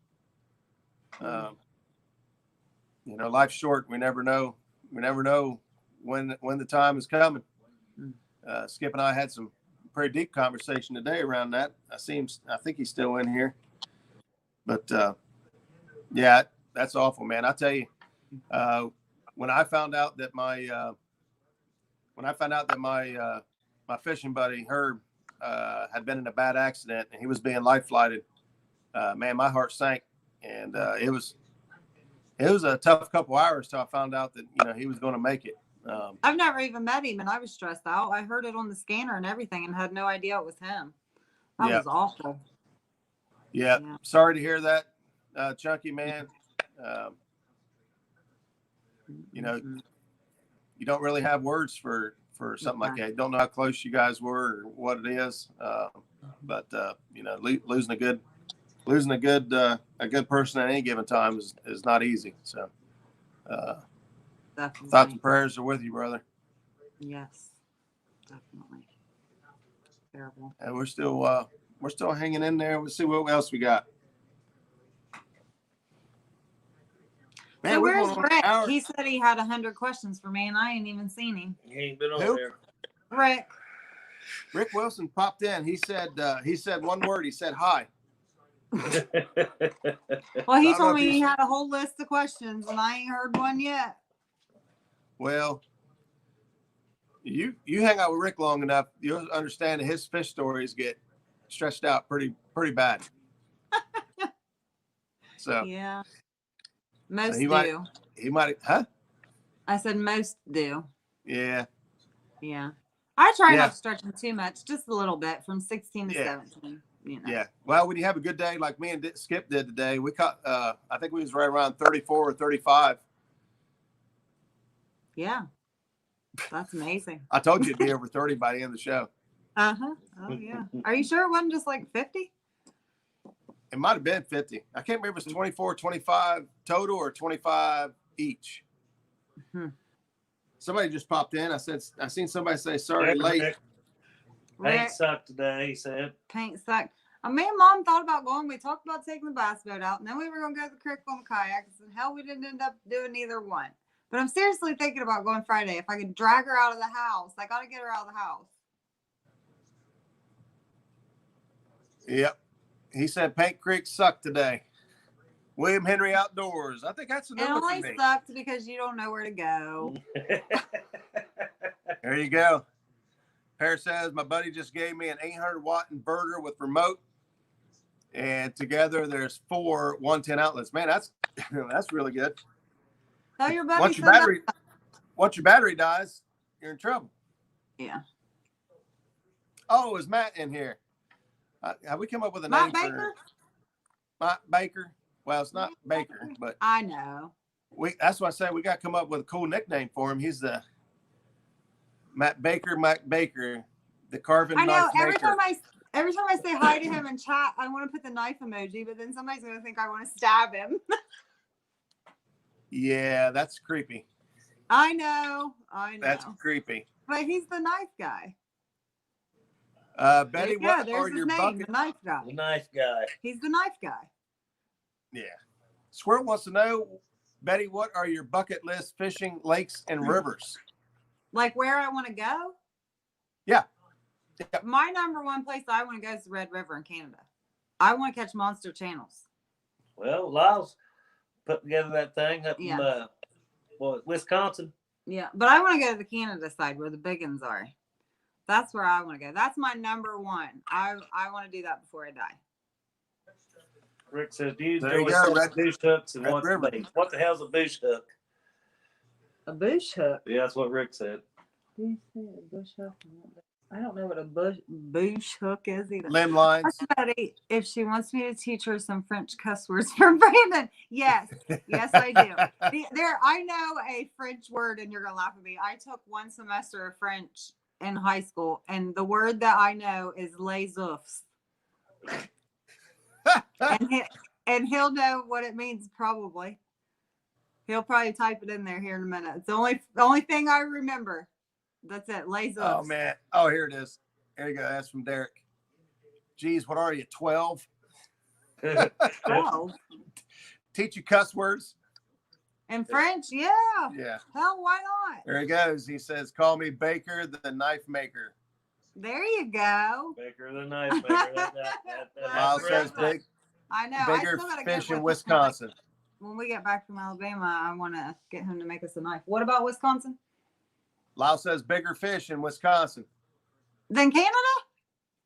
You know, life's short. We never know. We never know when the time is coming. Skip and I had some pretty deep conversation today around that. I think he's still in here. But yeah, that's awful, man. I tell you, when I found out that my my fishing buddy Herb had been in a bad accident and he was being life flighted, man, my heart sank, and it was a tough couple hours till I found out that he was going to make it. I've never even met him, and I was stressed out. I heard it on the scanner and everything, and had no idea it was him. That Yeah. was awful. Yeah, Yeah. sorry to hear that, Chunky, man. Mhm. You don't really have words for something like that. You don't know how close you guys were or what it is. But losing a good person at any given time is not easy. So Definitely. thoughts and prayers are with you, brother. Yes, definitely. Terrible. And we're still hanging in there. We'll see what else we got. Man, So we're where's going on an Rick? hour. He said he had 100 questions for me, and I ain't even seen him. He ain't been on Who? there. Rick. Rick Wilson popped in. He said one word. He said hi. Well, he I don't know told if me he he's- had a whole list of questions, and I ain't heard one yet. Well, you hang out with Rick long enough, you'll understand that his fish stories get stretched out pretty bad. So Yeah. Most he do. might, huh? I said most do. Yeah. Yeah. I try Yeah. not to stretch them too much, just a little bit from 16 to Yeah. 17. You know. Yeah. Well, when you have a good day like me and Skip did today, we caught, I think we was right around 34 or 35. Yeah. That's amazing. I told you it'd be over 30 by the end of the show. Uh-huh. Oh, yeah. Are you sure it wasn't just like 50? It might have been 50. I can't remember if it was 24, 25 total or 25 each. Hmm. Somebody just popped in. I seen somebody say sorry late. Rick, Paint sucked today, he said. paint suck. Me and Mom thought about going. We talked about taking the bass boat out, and then we were going to go to the creek on the kayaks, and hell, we didn't end up doing either one. But I'm seriously thinking about going Friday. If I could drag her out of the house, I got to get her out of the house. Yep. He said Paint Creek sucked today. William Henry Outdoors. I think that's It another only for me. sucked because you don't know where to go. There you go. Pear says my buddy just gave me an 800-watt inverter with remote, and together there's 4 110 outlets. Man, that's really good. Tell your buddy. Once your battery dies, you're in trouble. Yeah. Oh, is Matt in here? Have we come up with a Matt name Baker? for Matt Baker? Well, it's not Baker, but I know. that's why I say we got to come up with a cool nickname for him. He's the Matt Baker, the carving I know. knife Every maker. time I say hi to him in chat, I want to put the knife emoji, but then somebody's gonna think I want to stab him. Yeah, that's creepy. I know. That's creepy. But he's the knife guy. Betty, Yeah, what there's are his your name, bucket? the knife guy. The knife guy. He's the knife guy. Yeah. Squirt wants to know, Betty, what are your bucket list fishing lakes and rivers? Like where I want to go? Yeah. My number one place I want to go is the Red River in Canada. I want to catch monster channels. Well, Lyle's put together that thing up Yeah. in Wisconsin. Yeah, but I want to go to the Canada side where the big ones are. That's where I want to go. That's my number one. I want to do that before I die. Rick says, do you There you enjoy go, such bush hooks and Red what River. bait? What the hell's a bush hook? A bush hook. Yeah, that's what Rick said. Bush hook. I don't know what a bush hook is either. Limb lines. Ask Betty if she wants me to teach her some French cuss words from Brandon. Yes, yes, I do. I know a French word, and you're gonna laugh at me. I took one semester of French in high school, and the word that I know is les oeufs. and he'll know what it means probably. He'll probably type it in there here in a minute. It's the only thing I remember. That's it. Les oeufs. Oh, man. Oh, here it is. Here you go. That's from Derek. Geez, what are you, 12? Oh. Teach you cuss words? In French, yeah. Yeah. Hell, why not? There he goes. He says, call me Baker, the knife maker. There you go. Baker the knife maker. Lyle says big. I know. bigger I still gotta fish get in with him. Wisconsin. When we get back from Alabama, I want to get him to make us a knife. What about Wisconsin? Lyle says bigger fish in Wisconsin. Then Canada?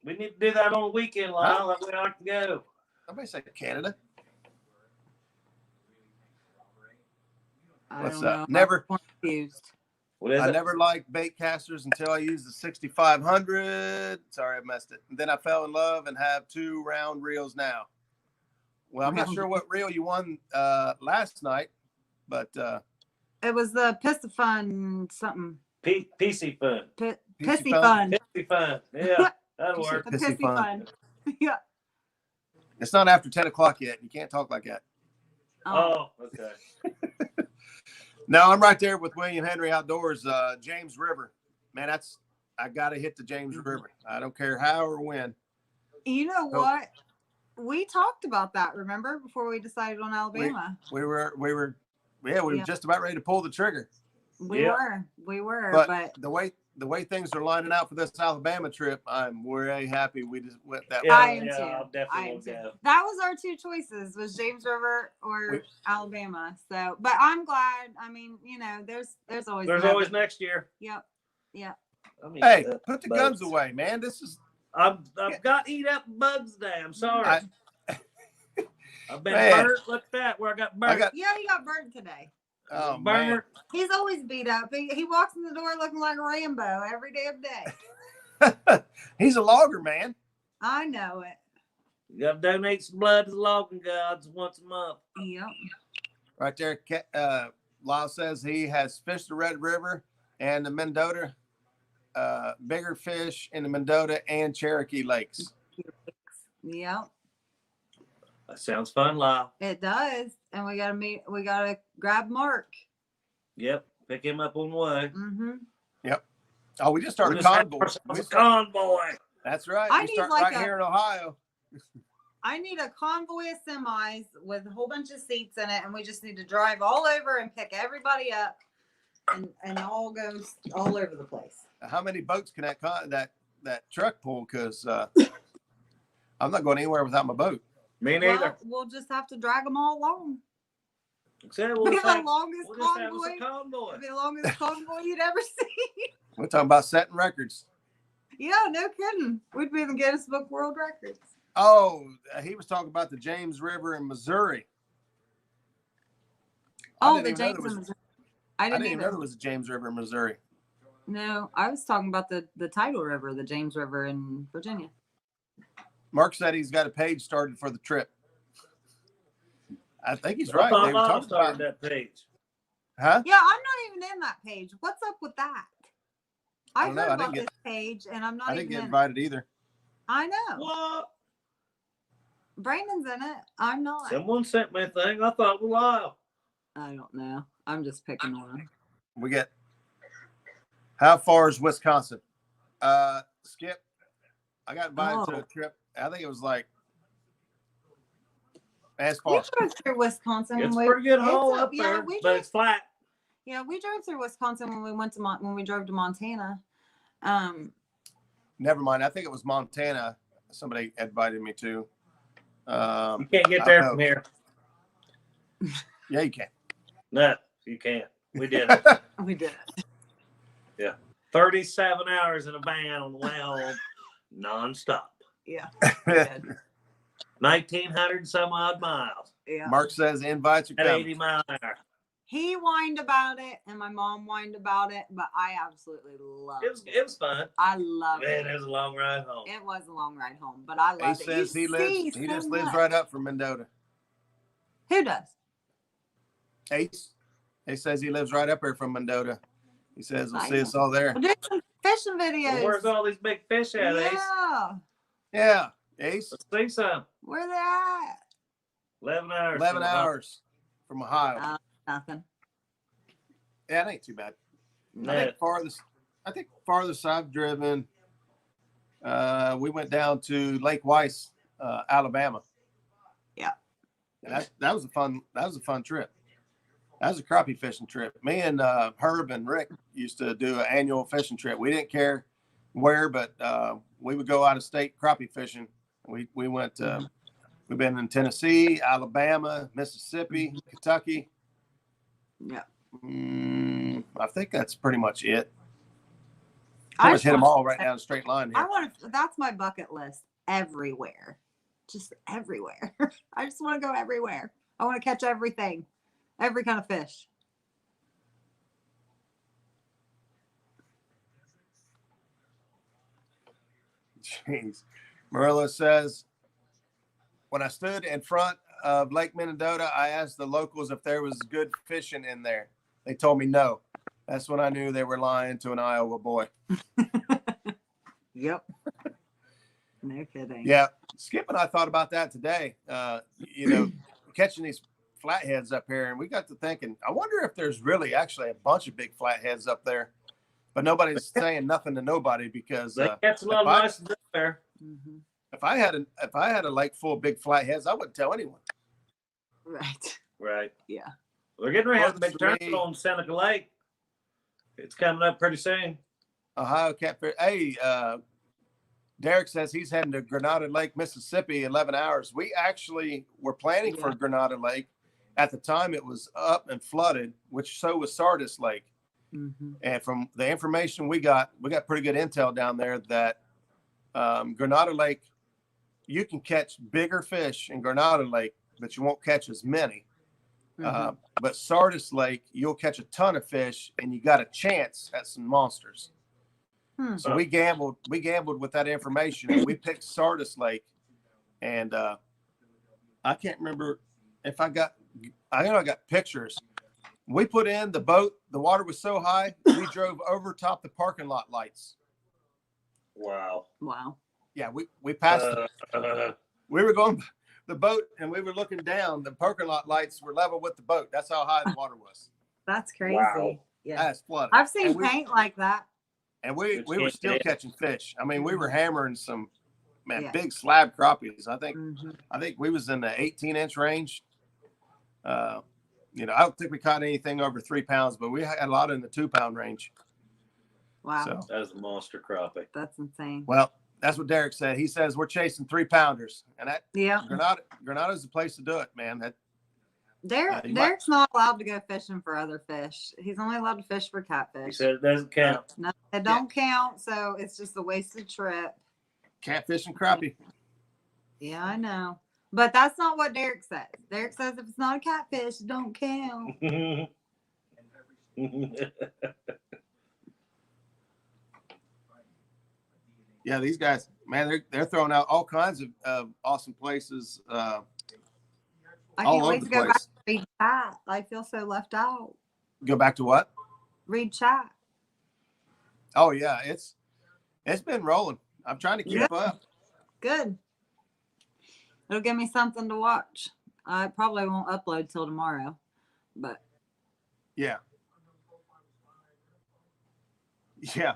We need to do that on the weekend, Lyle. That way I can go. Somebody say Canada. I What's don't up? know. Never. I'm confused. What is I it? never liked bait casters until I used the 6500. Sorry, I messed it. And then I fell in love and have 2 round reels now. Well, I'm not Round sure what reel you won last night, but It was the Piscifun something. PC fun. Pissy Fun. fun. PC fun. Yeah, that'll work. The Pissy Pissy Fun. fun. Yeah. it's not after 10 o'clock yet. You can't talk like that. Oh, okay. No, I'm right there with William Henry Outdoors, James River. Man, that's I got to hit the James River. I don't care how or when. You know So- what? We talked about that, remember, before we decided on Alabama. We were Yeah. just about ready to pull the trigger. We Yeah. were, But, but the way things are lining out for this Alabama trip, I'm very happy we just went that Yeah, way. I am yeah, too. I'll definitely I am want too. to go. That was our two choices: was James River or We- Alabama. So, but I'm glad. I mean, there's always There's another- always next year. Yep. I mean, Hey, put the but guns away, man. This is I've got to eat up bugs today. I'm sorry. I've been Man. burnt. Look at that, where I got burnt. Yeah, he got burnt today. oh burnt. man. He's always beat up. He walks in the door looking like a Rambo every damn day. He's a logger, man. I know it. You got to donate some blood to the logging gods once a month. Yep. Right there. Lyle says he has fished the Red River and the Mendota, bigger fish in the Mendota and Cherokee Lakes. Yep. That sounds fun, Lyle. It does. And we gotta grab Mark. Yep, pick him up on the way. Mm-hmm. Oh, we just started We just had convoy. ourselves a convoy. That's right. I We need start like right a- here in Ohio. I need a convoy of semis with a whole bunch of seats in it, and we just need to drive all over and pick everybody up, and all goes all over the place. How many boats can that truck pull? Because I'm not going anywhere without my boat. Me neither. Well, we'll just have to drag them all along. Except Be we'll just the have, longest we'll just have us convoy. a convoy. Be the longest convoy you'd ever see. We're talking about setting records. Yeah, no kidding. We'd be in the Guinness Book World Records. Oh, he was talking about the James River in Missouri. I Oh, didn't the even know James there was- and Missouri. I I didn't didn't even know either. there was a James River in Missouri. No, I was talking about the tidal river, the James River in Virginia. Mark said he's got a page started for the trip. I think he's I right. thought They were Lyle talking started about, that page. huh? Yeah, I'm not even in that page. What's up with that? I I don't know. heard I didn't about get- this page, and I'm not I even didn't get in it. invited either. I know. What? Brandon's in it. I'm not. Someone sent me a thing. I thought, well, Lyle. I don't know. I'm just picking one. We get. How far is Wisconsin? Skip. I got invited to Oh. a trip. I think it was like as We far. drove through Wisconsin. It's when pretty good it's haul a- up yeah, there, we but drove, it's flat. yeah, we drove through Wisconsin when we went to when we drove to Montana. Never mind. I think it was Montana. Somebody invited me to. You Um, can't get I there know. from here. yeah, you can. No, you can't. We did it. We did. 37 hours in a van on the way home, nonstop. Yeah. We did. 1,900 and some odd miles Yeah. Mark says invites are at coming. 80 miles an hour. He whined about it, and my mom whined about it, but I absolutely loved it. It was fun. I loved Man, it. it was a long ride home. It was a long ride home, but I He loved it. says You he lives. see He so just lives much. right up from Mendota. Who does? Ace. He says he lives right up here from Mendota. He says we'll I see us all there. We'll do some fishing videos. Well, where's all these big fish at, Ace? Yeah. Yeah, Ace. Let's see some. Where they at? 11 hours. 11 from the- hours from Ohio. Nothing. Yeah, it ain't too bad. No. I think farthest I've driven, we went down to Lake Weiss, Alabama. Yeah. And that was a fun trip. That was a crappie fishing trip. Me and Herb and Rick used to do an annual fishing trip. We didn't care where, but we would go out of state crappie fishing. We went. We've been in Tennessee, Alabama, Mississippi, Kentucky. Yeah. I think that's pretty much it. I Pretty much just hit them want- all right down the straight line I here. want to. That's my bucket list. Everywhere, just everywhere. I just want to go everywhere. I want to catch everything, every kind of fish. Jeez. Marilla says, when I stood in front of Lake Mendota, I asked the locals if there was good fishing in there. They told me no. That's when I knew they were lying to an Iowa boy. Yep. No kidding. Yeah. Skip and I thought about that today. Catching these flatheads up here. And we got to thinking, I wonder if there's really actually a bunch of big flatheads up there. but nobody's saying nothing to nobody because They catch a lot of nice stuff there. Mm-hmm. if I had a lake full of big flatheads, I wouldn't tell anyone. Right. Right. Yeah. We're getting ready to have a big Close to tournament me. on Seneca Lake. It's coming up pretty soon. Ohio Catfish. Hey, Derek says he's heading to Granada Lake, Mississippi, 11 hours. We actually were planning for Granada Lake. At the time, it was up and flooded, which so was Sardis Lake. Mm-hmm. And from the information we got pretty good intel down there that Granada Lake, you can catch bigger fish in Granada Lake, but you won't catch as many. Mm-hmm. But Sardis Lake, you'll catch a ton of fish, and you got a chance at some monsters. Hmm. So we gambled with that information, and we picked Sardis Lake. And I can't remember if I know I got pictures. We put in the boat. The water was so high, we drove over top the parking lot lights. Wow. Wow. Yeah, we passed it. We were going the boat, and we were looking down. The parking lot lights were level with the boat. That's how high the water was. That's crazy. Wow. Yeah. That's flooded. I've seen And we- paint like that. And we were still catching fish. I mean, we were hammering some Yeah. big slab crappies. I think Mm-hmm. we was in the 18-inch range. I don't think we caught anything over 3 pounds, but we had a lot in the 2-pound range. Wow. So, That was a monster crappie. That's insane. well, that's what Derek said. He says we're chasing 3-pounders, and that Yeah. Granada's the place to do it, man. That you might- Derek's not allowed to go fishing for other fish. He's only allowed to fish for catfish. He said it doesn't count. No, it don't count, so it's just a wasted trip. catfish and crappie. Yeah, I know. But that's not what Derek says. Derek says if it's not a catfish, it don't count. Yeah, these guys, man, they're throwing out all kinds of awesome places. I All can't over wait the to go back place. to read chat. I feel so left out. Go back to what? Read chat. Oh yeah, it's been rolling. I'm trying to keep up. Good. It'll give me something to watch. I probably won't upload till tomorrow, but Yeah. Yeah.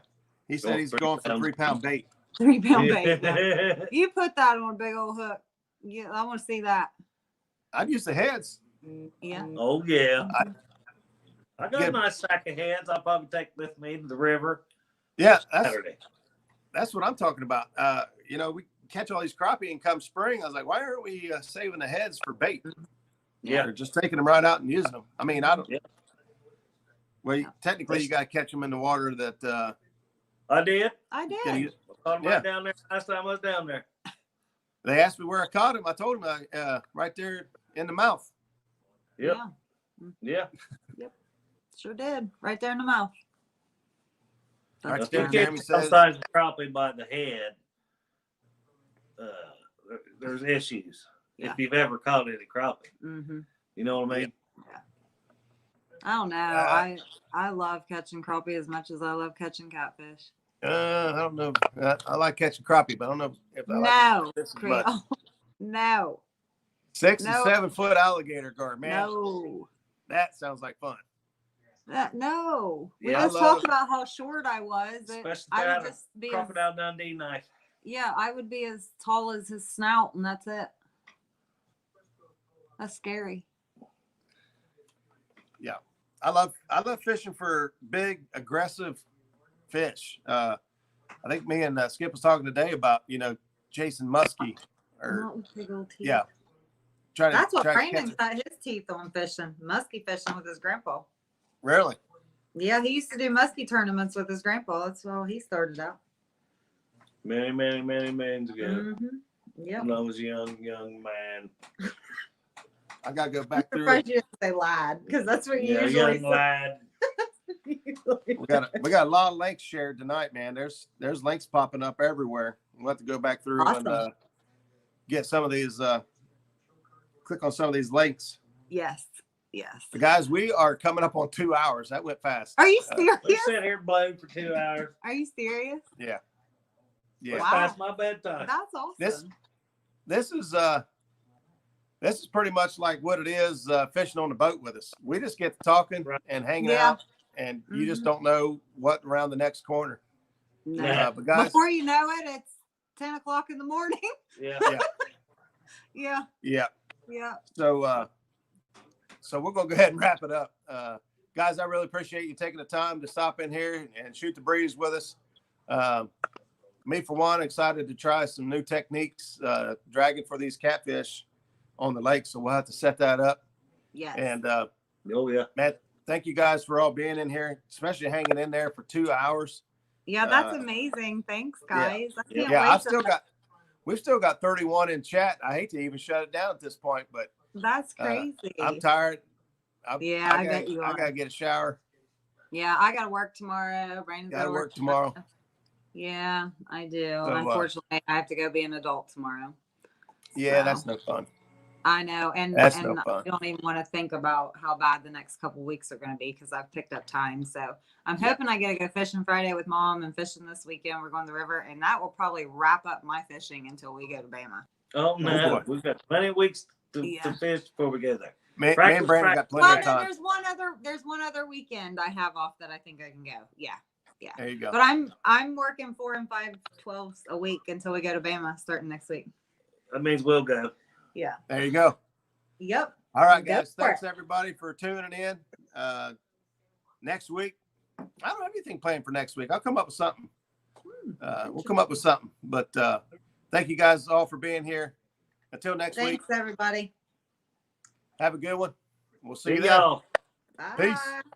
He said he's going for 3-pound bait. 3-pound bait. Yeah. You put that on a big old hook. Yeah, I want to see that. I'd use the heads. Yeah. Oh yeah. I got Yeah. a nice sack of heads. I'll probably take with me to the river Yeah, Saturday. that's what I'm talking about. We catch all these crappie and come spring. I was like, why aren't we saving the heads for bait? Yeah. Or just taking them right out and using them. I mean, I don't. Yeah. Well, technically, you got to catch them in the water that. I did. I did. Can you- I caught 'em Yeah. right down there last time I was down there. They asked me where I caught him. I told them right there in the mouth. Yep. Yeah, Yeah. sure did. Right there in the mouth. Right That's there, You fun. Jeremy can't says. sometimes crappie by the head. There's issues. Yeah. If you've ever caught any crappie, Mm-hmm. you know what I mean? I don't know. I love catching crappie as much as I love catching catfish. I don't know. I like catching crappie, but I don't know if I No, like this much. Creole. No, 6 No. and 7 foot alligator guard, man. no, That sounds like fun. no. We Yeah, I just love talked it. about how short I was. Especially if I I would had a just be as, Crocodile Dundee knife. yeah, I would be as tall as his snout, and that's it. That's scary. I love fishing for big, aggressive fish. I think me and Skip was talking today about Jason Muskie. Or Not with big old teeth. yeah, try to. That's what try to Brandon catch it. cut his teeth on fishing, muskie fishing with his grandpa. Really? Yeah, he used to do muskie tournaments with his grandpa. That's how he started out. Many moons ago. Mm-hmm. Yeah. When I was a young man. I gotta go back I'm through. surprised you didn't say lad, because that's what you Yeah, usually young say. lad. We got a lot of links shared tonight, man. There's links popping up everywhere. We'll have to go back through and Awesome. get some of these. Click on some of these links. Yes. Yes. But guys, we are coming up on 2 hours. That went fast. Are you We serious? sat here blowed for 2 hours. Are you serious? Yeah. It's Wow. past my bedtime. That's awesome. This is pretty much like what it is fishing on the boat with us. We just get to talking Right. and hanging Yeah. out and you just don't know what around the next corner. No. But guys, Before you know it, it's 10 o'clock in the morning. Yeah. Yeah. yeah. So we're gonna go ahead and wrap it up. Guys, I really appreciate you taking the time to stop in here and shoot the breeze with us. Me, for one, excited to try some new techniques dragging for these catfish on the lake. So we'll have to set that up. Yes. And Oh yeah. Matt, thank you guys for all being in here, especially hanging in there for 2 hours. Yeah, that's amazing. Thanks, guys. I can't Yeah, wait. We've still got 31 in chat. I hate to even shut it down at this point, but That's crazy. I'm tired. I bet you are. I gotta get a shower. Yeah, I gotta work tomorrow. Brandon's Gotta work tomorrow. Yeah, I do. So, unfortunately, I have to go be an adult tomorrow. Yeah, So, that's no fun. I know, and That's and no fun. I don't even want to think about how bad the next couple weeks are going to be because I've picked up time. So I'm hoping I get to go fishing Friday with Mom and fishing this weekend. We're going to the river, and that will probably wrap up my fishing until we go to Bama. Oh no, boy. we've got plenty of weeks to fish before we go there. Me and Practice, Brandon got plenty Well, of time. there's one other weekend I have off that I think I can go. Yeah. There you go. But I'm working 4 and 5 12s a week until we go to Bama starting next week. That means we'll go. Yeah. There you go. Yep. All right, Go guys. for Thanks everybody for tuning in. Next week, I don't have anything planned for next week. I'll come up with something. We'll come up with something. But thank you guys all for being here. Until next week, Thanks, everybody. have a good one. We'll see you See then. y'all. Bye. Peace.